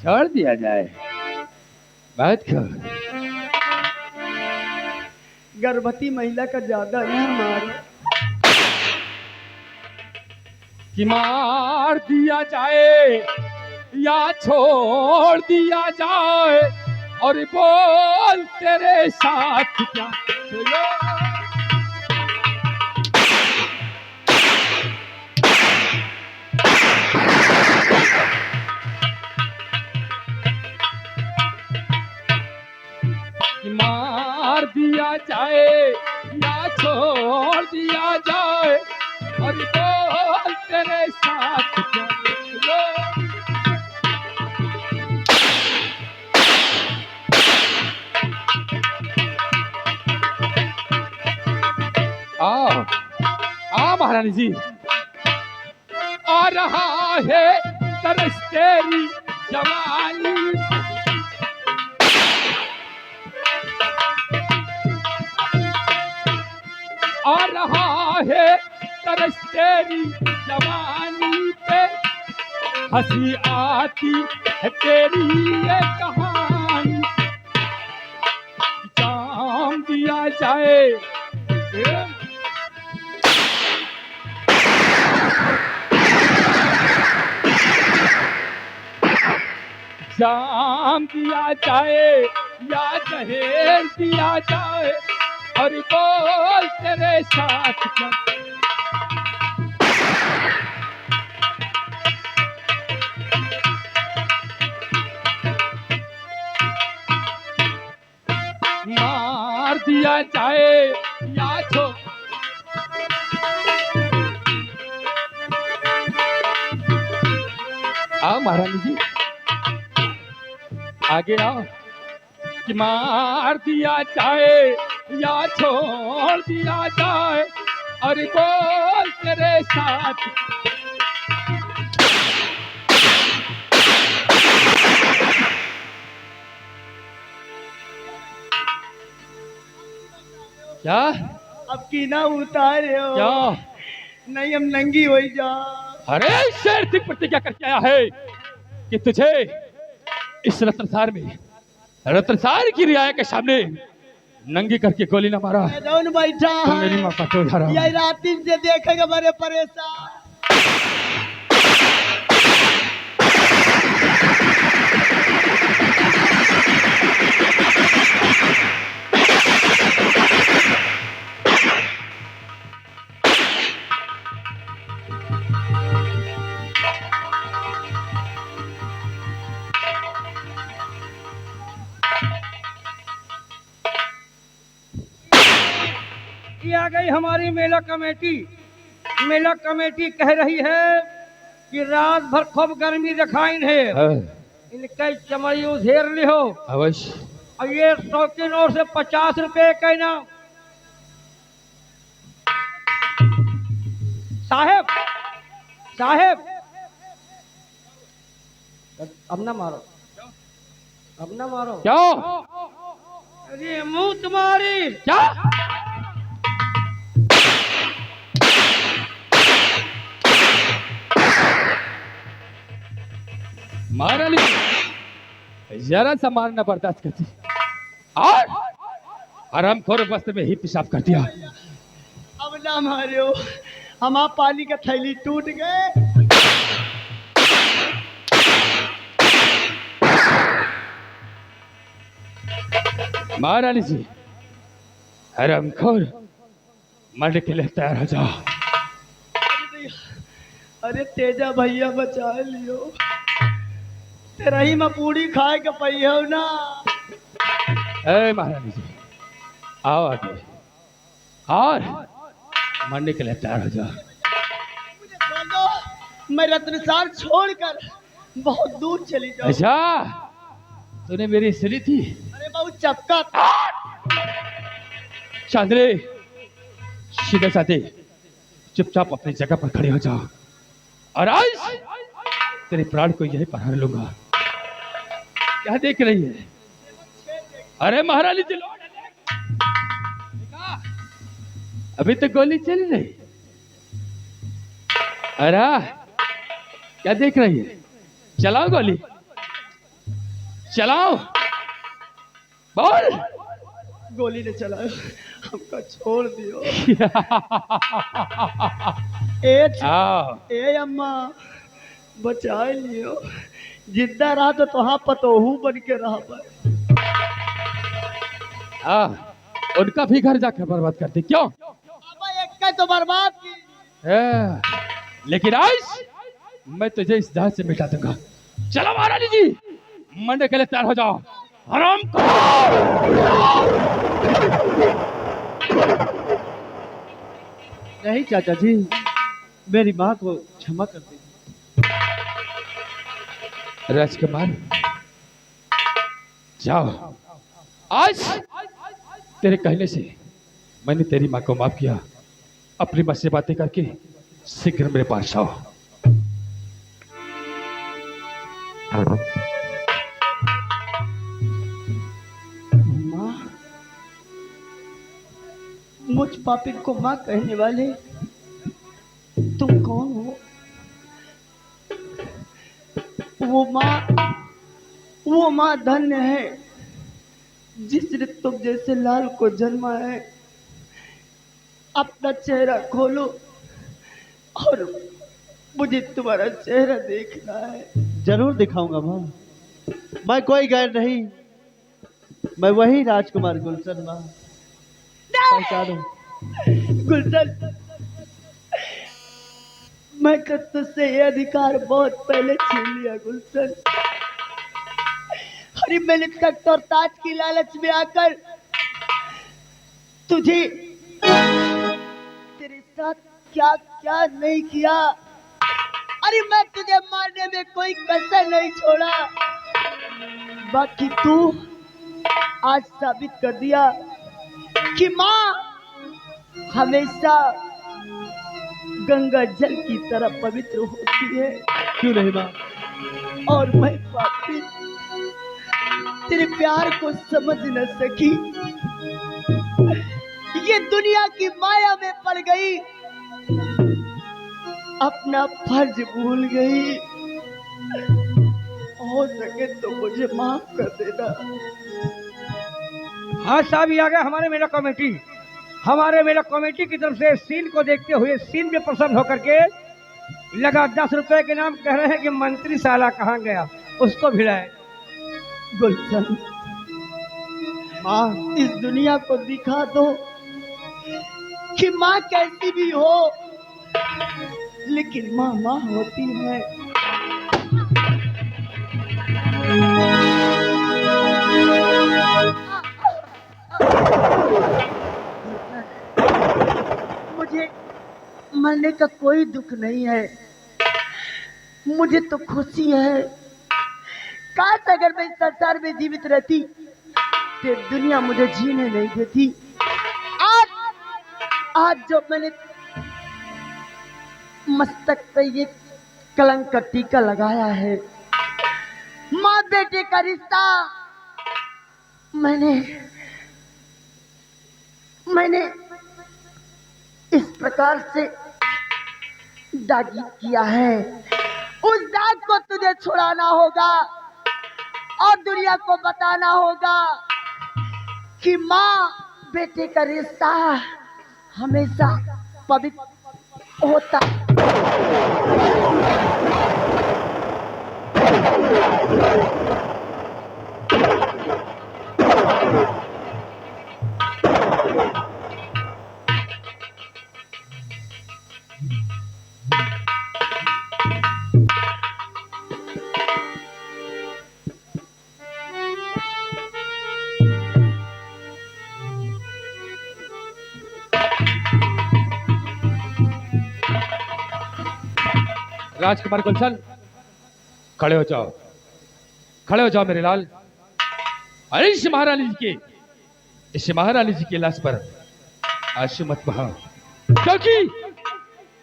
छोड़ दिया जाए। बात कर। गर्भवती महिला का ज्यादा नहीं मार। कि मार दिया जाए या छोड़ दिया जाए और बोल तेरे साथ क्या चलो। कि मार दिया जाए छोड़ दिया जाए और बोल तेरे साथ चलो। आओ आ महारानी जी, आ रहा है तरस तेरी जवानी, आ रहा है तरस तेरी जवानी पे, हंसी आती है तेरी ये कहानी, जाम दिया जाए। जाम दिया जाए या दहेज दिया जाए और बोल तेरे साथ चल। मार दिया जाए या छो। आओ महारानी जी, आगे आओ। कि मार दिया जाए या छोड़ दिया जाए और बोल तेरे साथ। क्या अब की ना उतारे हो क्या? नहीं हम नंगी हो जा। अरे शेर सिंह प्रतिज्ञा करके आया है कि तुझे इस रत्नसार में, रत्नसार की रियाया के सामने नंगी करके गोली ना मारा कौन बैठा तो मेरी माँ का तो धरा। ये राती से देखेगा बड़े परेशान। ये आ गई हमारी मेला कमेटी। मेला कमेटी कह रही है कि रात भर खूब गर्मी दिखाई है, इनके चमड़ी उधेर लिहो। अवश्य। और ये 100 की नोट से 50 रुपए का इनाम। साहेब साहेब अब ना मारो, अब ना मारो। क्या अरे मुंह तुम्हारी। क्या? महारानी जरा सा मारना बर्दाश्त करती और हरामखोर वस्त्र में ही पेशाब कर दिया। अब ना मारो, हमारा पानी का थैली टूट गए। महारानी जी, हरामखोर मरने के लिए तैयार हो जाओ। अरे तेजा भैया बचा लियो, तेरा ही मैं पूरी खाए के पई हो ना। ए महारानी जी, आओ आगे और मरने के लिए तैयार हो जाओ। मुझे छोड़ दो, मैं रत्नसार छोड़कर बहुत दूर चली जाऊं। अच्छा, तूने मेरी सुनी थी? अरे बहुत चपका था। चांदरे, सीधे साधे चुपचाप अपनी जगह पर खड़े हो जाओ और आज तेरे प्राण को यही पर हर लूंगा। क्या देख रही है? अरे महारानी जी, लौट देखा? अभी तो गोली चल रही। अरे क्या देख रही है? चलाओ गोली, चलाओ, बोल। गोली ने चलाओ, हमको छोड़ दियो। आओ। ए अम्मा बचा लियो, जिंदा रहा तो तुहा पतोहू बन के रहा पर। उनका भी घर जाकर बर्बाद कर दी क्यों? अब एक का तो बर्बाद की। लेकिन आज मैं तुझे इस जहाज से मिटा दूंगा। चलो महारानी जी, मंडे के लिए तैयार हो जाओ। हराम नहीं चाचा जी, मेरी माँ को क्षमा कर दीजिए। राजकुमार जाओ, आज तेरे कहने से मैंने तेरी माँ को माफ किया। अपनी माँ से बातें करके शीघ्र मेरे पास आओ। माँ, मुझ पापी को माँ कहने वाले तुम कौन हो? वो माँ धन्य है जिसने तुम जैसे लाल को जन्मा है। अपना चेहरा खोलो और मुझे तुम्हारा चेहरा देखना है। जरूर दिखाऊंगा माँ। मैं कोई गैर नहीं, मैं वही राजकुमार गुलशन माँ। पहचानो। गुलशन, मैं तुझसे ये अधिकार बहुत पहले छीन लिया गुलशन। अरे मैंने तख्त और ताज की लालच में आकर तुझे तेरे साथ क्या क्या नहीं किया। अरे मैं तुझे मारने में कोई कसर नहीं छोड़ा। बाकी तू आज साबित कर दिया कि माँ हमेशा गंगा जल की तरह पवित्र होती है। क्यों नहीं माँ? और मैं पापी तेरे प्यार को समझ न सकी, ये दुनिया की माया में पड़ गई, अपना फर्ज भूल गई। हो सके तो मुझे माफ कर देना। हाँ साहब, ये आ गया हमारे मेला कमेटी। हमारे मेला कमेटी की तरफ से सीन को देखते हुए सीन में प्रसन्न होकर के लगा 10 रुपए के नाम कह रहे हैं कि मंत्री साला कहाँ गया, उसको भिड़ाए। गुलशन, माँ, इस दुनिया को दिखा दो कि माँ कैसी भी हो, लेकिन माँ माँ होती है। मुझे मरने का कोई दुख नहीं है, मुझे तो खुशी है। काश अगर मैं इस संसार में जीवित रहती तो दुनिया मुझे जीने नहीं देती। आज जो मैंने मस्तक पे ये कलंक का टीका लगाया है, माँ बेटे का रिश्ता मैंने इस प्रकार से दागी किया है। उस दाग को तुझे छुड़ाना होगा और दुनिया को बताना होगा कि माँ बेटे का रिश्ता हमेशा पवित्र होता। राजकुमार गुलशन, खड़े हो जाओ, खड़े हो जाओ मेरे लाल। अरे इस महारानी जी के लाश पर आंसू मत बहाओ, क्योंकि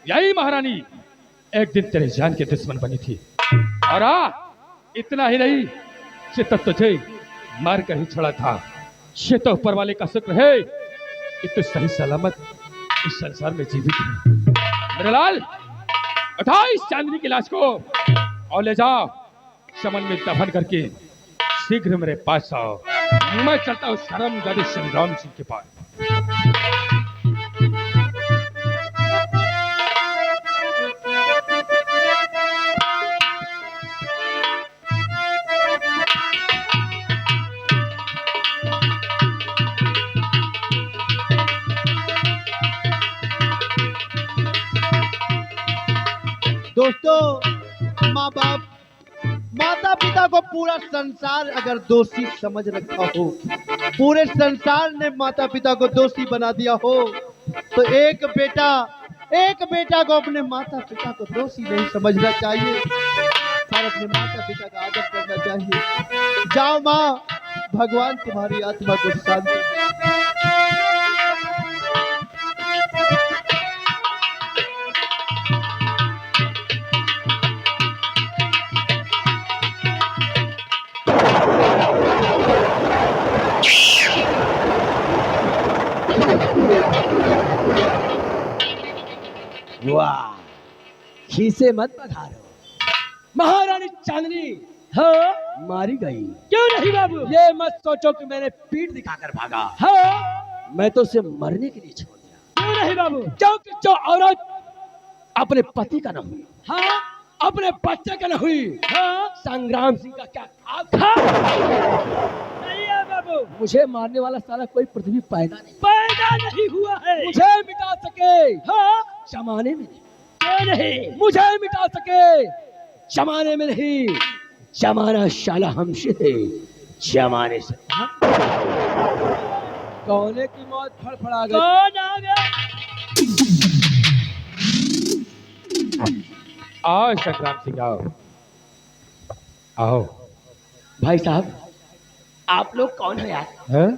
यही महारानी एक दिन तेरे जान के दुश्मन बनी थी। और इतना ही नहीं, ये तो तुझे मार कर ही छोड़ा था। ये तो ऊपर वाले का शुक्र है कि तू सही सलामत इस संसार में जीवित है। मेरे लाल, उठाओ इस चांदनी की लाश को और ले जाओ चमन में दफन करके शीघ्र मेरे पास आओ। मैं चलता हूँ शर्मजादे संग्राम सिंह के पास। दोस्तों, माँ बाप, माता पिता को पूरा संसार अगर दोषी समझ रखा हो, पूरे संसार ने माता पिता को दोषी बना दिया हो, तो एक बेटा एक बेटा को अपने माता पिता को दोषी नहीं समझना चाहिए और अपने माता पिता का आदर करना चाहिए। जाओ माँ, भगवान तुम्हारी आत्मा को शांति दे। वाह, खीसे मत पधारो। महारानी चांदनी हाँ मारी गई। क्यों नहीं बाबू? ये मत सोचो कि मैंने पीठ दिखाकर भागा। हाँ मैं तो उसे मरने के लिए छोड़ दिया, क्यों नहीं बाबू? क्योंकि जो औरत अपने पति का न हुई, हाँ अपने बच्चे का न हुई, हाँ संग्राम सिंह का क्या था? नहीं है बाबू, मुझे मारने वाला साला कोई पृथ्वी पैदा नहीं, पैदा नहीं हुआ है। मुझे मिटा सके हाँ जमाने में नहीं, क्यों नहीं? मुझे मिटा सके जमाने में नहीं। जमाना शाला हमसे है, जमाने से। कौने की मौत फड़फड़ा गई। कौन आ गया? आओ संग्राम सिंह, आओ आओ। भाई साहब, आप लोग कौन हो यार? हैं?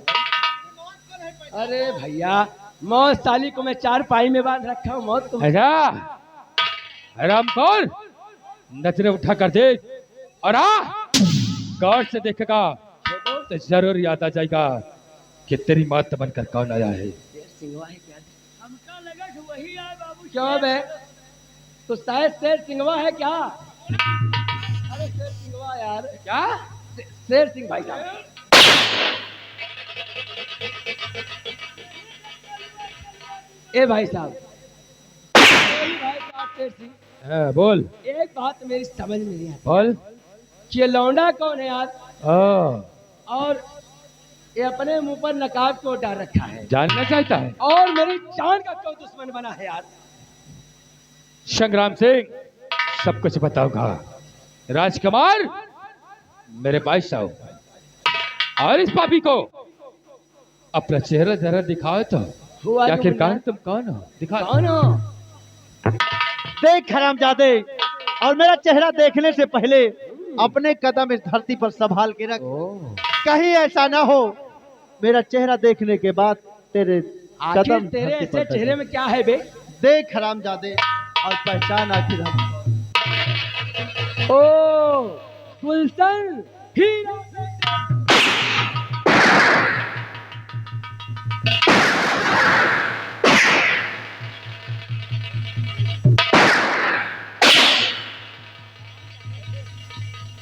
अरे भैया, मौत साली को मैं चार पाई में बांध रखा हूँ। मौत को अच्छा, आराम कर, नजरें उठा कर देख और गौर से देखेगा तो जरूर याद आ जाएगा कि तेरी मात बनकर कौन आया है। सिंगवा है क्या? हमका लगा कि वही आए बाबू। क्यों बे? तो शायद शेर सिंगवा है क्या? अरे शेर सिंगवा यार। क्या? शेर सिंह भाई साहब। ए भाई साहब, भाई साहब शेर सिंह, हाँ, बोल एक बात मेरी समझ में नहीं आती। बोल। कि ये लौंडा कौन है यार? ओ, और ये अपने मुंह पर नकाब क्यों डाल रखा है? जानना चाहता है और मेरी जान का क्यों दुश्मन बना है यार? संग्राम सिंह, सब कुछ बताऊंगा। राजकुमार, मेरे भाई साहब, और इस पापी को अपना चेहरा जरा दिखाओ तो। हुआ जो आखिरकार मुन्ना। तुम कौन हो? दिखा। कौन हो? देख हरामजादे, और मेरा चेहरा देखने से पहले अपने कदम इस धरती पर संभाल के रख। कहीं ऐसा ना हो मेरा चेहरा देखने के बाद तेरे आखिर कदम तेरे धरती ऐसे पर दबे। चेहरे में क्या है बे? देख हरामजादे, और पहचान आखिर हम। ओ सुल्तान हीरा।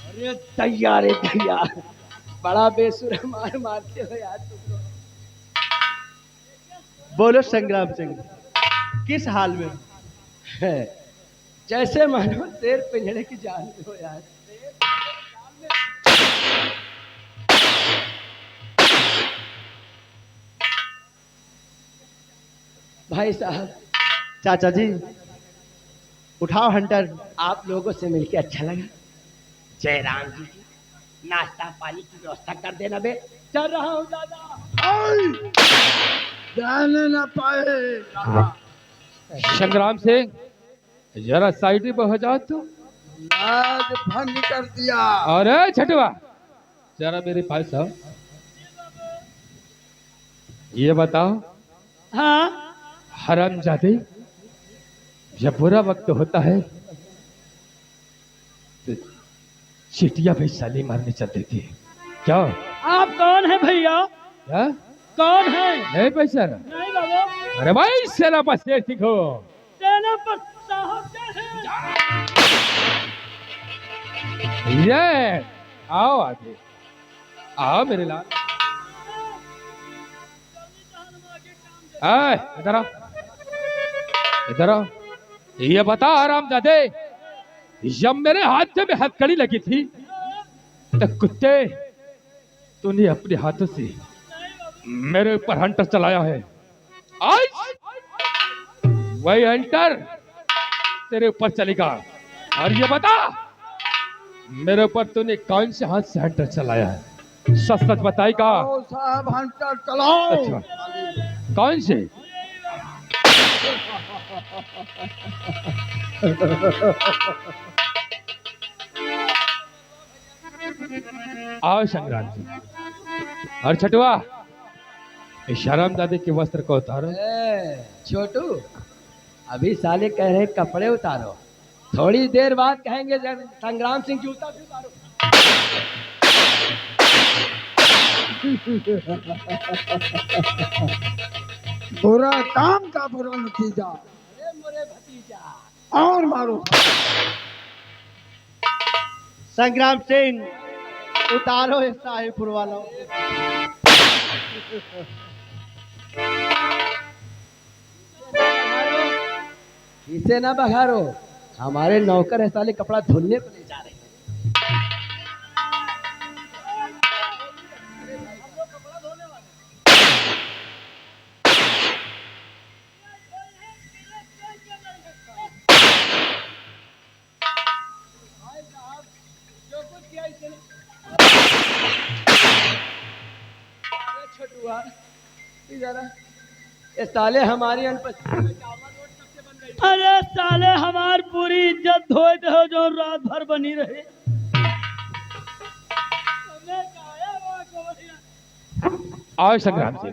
अरे तैयार है तैयार। बड़ा बेसुरा मार मारते हो यार तुम लोग। बोलो संग्राम सिंह, किस हाल में? है, जैसे मानो शेर पिंजड़े की जान में हो यार। भाई साहब, चाचा जी उठाओ हंटर। आप लोगों से मिलके अच्छा लगा। जयराम जी की नाश्ता पानी की व्यवस्था कर देना बे। चल रहा हूँ दादा। जाने न पाए। संग्राम सिंह, जरा साइड पे हो जाओ तो। लाज भंग कर दिया। अरे छठवा, जरा मेरे भाई साहब ये बताओ, हाँ हरामजादे, जब बुरा वक्त होता है तो चिटिया भी साली मारने चल देती है। क्या? आप कौन है भैया? क्या? कौन है? नहीं पैसा? नहीं बाबू, अरे भाई सेनापति शेर सिंह हो। सेनापति साहब कैसे? ये आओ आगे, आओ मेरे लाल। आए, इधर आओ, इधर आओ। ये बता हरामजादे, जब मेरे हाथ में हथकड़ी लगी थी तो कुत्ते तूने अपने हाथों से मेरे ऊपर हंटर चलाया है। आज वही हंटर तेरे ऊपर चलेगा। और ये बता, मेरे ऊपर तूने कौन से हाथ से हंटर चलाया है? सच सच बताएगा। ओ साहब हंटर चलाओ। अच्छा, कौन से? आओ संग्राम जी। और छटवा, इशाराम दादे के वस्त्र को उतारो। छोटू, अभी साले कह रहे कपड़े उतारो, थोड़ी देर बाद कहेंगे जब संग्राम सिंह जूता भी उतारो। बुरा काम का बुरा नतीजा। अरे मोरे भतीजा, और मारो। संग्राम सिंह उतारो इस साहिबपुर वालों। इसे ना बघारो, हमारे नौकर है साले कपड़ा धुलने को ले जा रहे हैं। छोटुआ, ये साले हमारी अरे साले हमार पूरी इज्जत धोए दे जो रात भर बनी रहे। आओ संग्राम जी।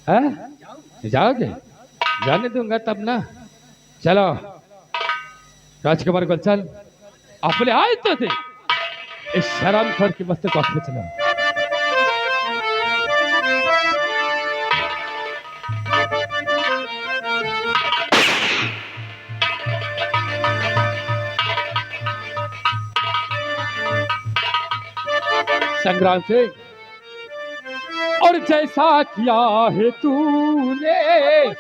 हैं? जाओगे? जाने दूंगा तब ना। चलो राजकुमार गुलशन, अपने आए तो थे इस शराबखोर के वस्त्र को खींचना। संग्राम से और जैसा किया है तूने,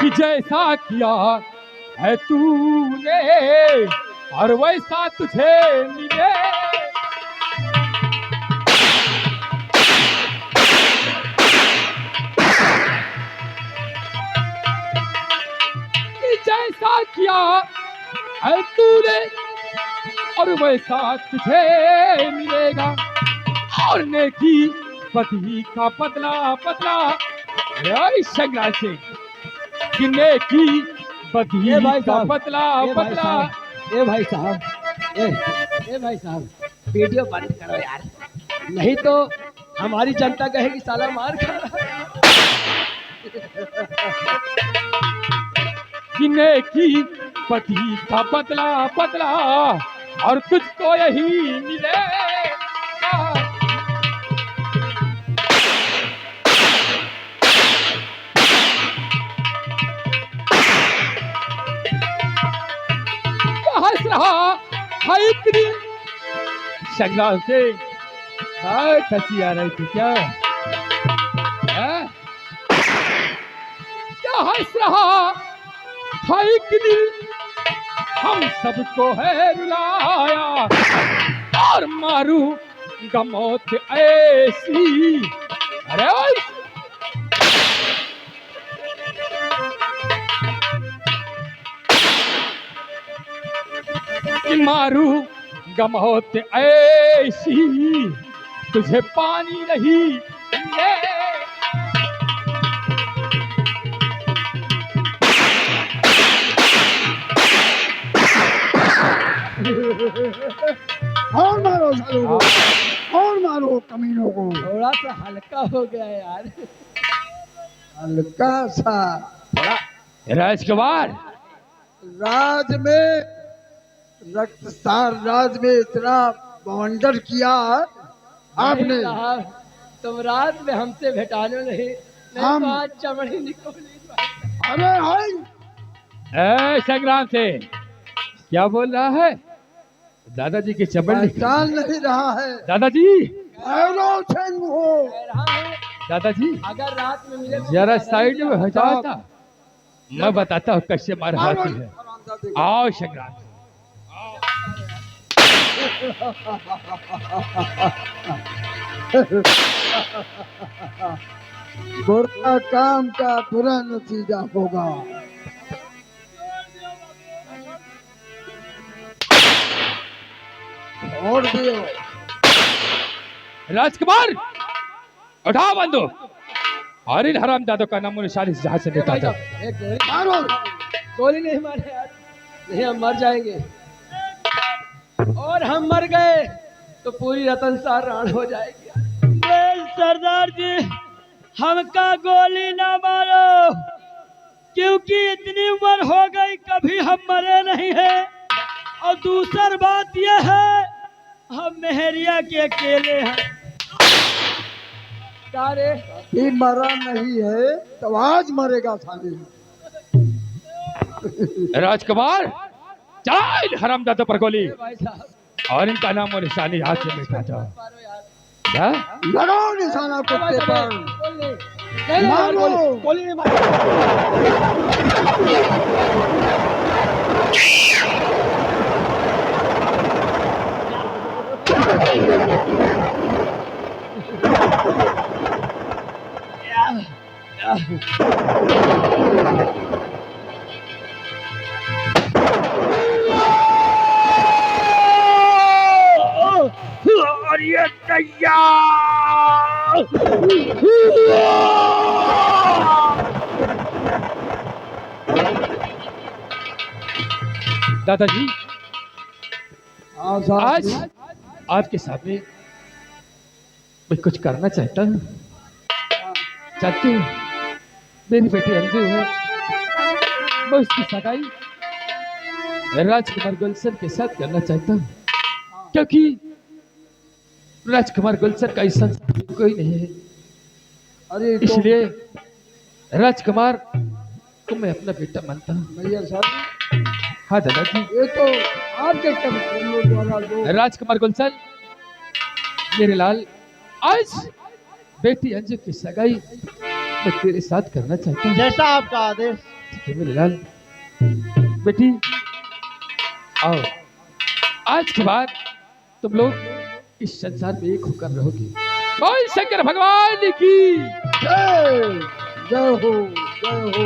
कि जैसा किया है तूने और वैसा तुझे मिले। कि जैसा किया है तूने और वैसा तुझे मिलेगा, और नेकी बदली का बदला बदला। संग्राम सिंह, कि नेकी बदली का बदला बदला। ए भाई साहब, ए भाई साहब, वीडियो बंद करो यार, नहीं तो हमारी जनता कहेगी साला मार खा रहा है। कि नेकी बदली का बदला बदला और तुझको यही मिलेगा। हंस रहा है एक दिन संग्राम से। हंसी आ रही थी क्या? क्या हंस रहा था एक दिन, हम सबको है रुलाया, और मारू गमौत ऐसी। अरे कि मारू गमौत ऐसी, तुझे पानी नहीं मिले। और मारो सालों को, और मारो कमीनों को। थोड़ा सा हल्का हो गया यार, हल्का सा। राजकुमार, राज में रक्तसार राज में इतना बवंडर किया आपने। साहब, तुम रात में हमसे भेटाने नहीं हम- तो आज चमड़ी निकोली। अरे हाय, संग्राम से क्या बोल रहा है? दादाजी की चमड़ी। पहचान नहीं रहा है। दादाजी, भैरव सिंह हो। दादाजी अगर रात में मिले तो जरा साइड में हो जाओ था, मैं बताता हूँ कैसे मारा मारो हाथी है। हरामजादे। आओ संग्राम से। बुरा काम का बुरा नतीजा होगा। छोड़ दियो। राजकुमार उठाओ बंदूक और इन हरामजादों का नामो निशान इस जहाज से मिटा दो। एक गोली मारो। गोली नहीं मारे यार, नहीं हम मर जाएंगे, और हम मर गए तो पूरी रतनसार राण हो जाएगी। सरदार जी, हमका गोली ना मारो, क्योंकि इतनी उम्र हो गई कभी हम मरे नहीं है, और दूसरी बात यह है हम मेहरिया के अकेले हैं। सारे ये मरा नहीं है तो आज मरेगा साले। राजकुमार चला इन हरामजादों पर गोली भाई साहब और इनका नाम और निशानी हाथ से मिटा दो। मारो यार। क्या? लड़ो निशाना कुत्ते पर। नहीं नहीं यार, मारो। गोली नहीं मारो। और ये तैयार। दादाजी हाँ साहब। आज आपके सामने मैं कुछ करना चाहता हूँ। चाहती हूँ मेरी बेटी अंजू है, मैं उसकी सगाई राजकुमार गुलशन के साथ करना चाहता हूँ, क्योंकि राजकुमार गुलशन का इस संसार में कोई नहीं है। अरे तो इसलिए राजकुमार को मैं अपना बेटा मानता हूँ। भैया साहब, हाँ दादाजी। ये तो आपके कदमों द्वारा जो राजकुमार गुलशन, मेरे लाल, आज बेटी अंजू की सगाई मैं तेरे साथ करना चाहता हूँ। जैसा आपका आदेश। ठीक है मेरे लाल। बेटी आओ, आज के बाद तुम लोग इस संसार में एक होकर रहोगे। बोल शंकर भगवान की जय जय हो, जय हो, जय हो,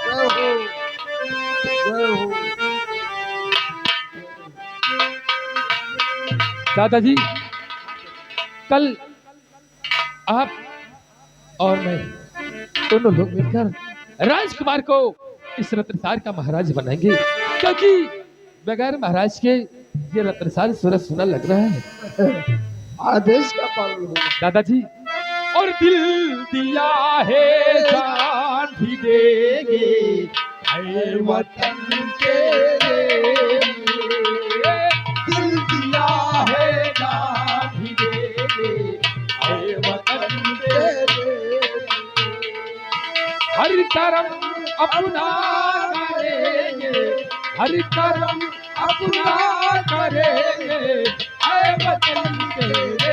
जय हो, जय हो। दादाजी, कल आप और मैं दोनों लोग मिलकर राजकुमार को इस रत्नसार का महाराज बनाएंगे, क्योंकि बगैर महाराज के ये रत्नसार सूरज सुना लग रहा है। आदेश का पालन होगा। दादाजी, और दिल दिया है जान भी देंगे ऐ वतन के लिए। दिल दिया है जान भी देंगे ऐ वतन के लिए। हर कर्म अपना करेंगे, हर कर्म अपना करेंगे ऐ वतन के लिए।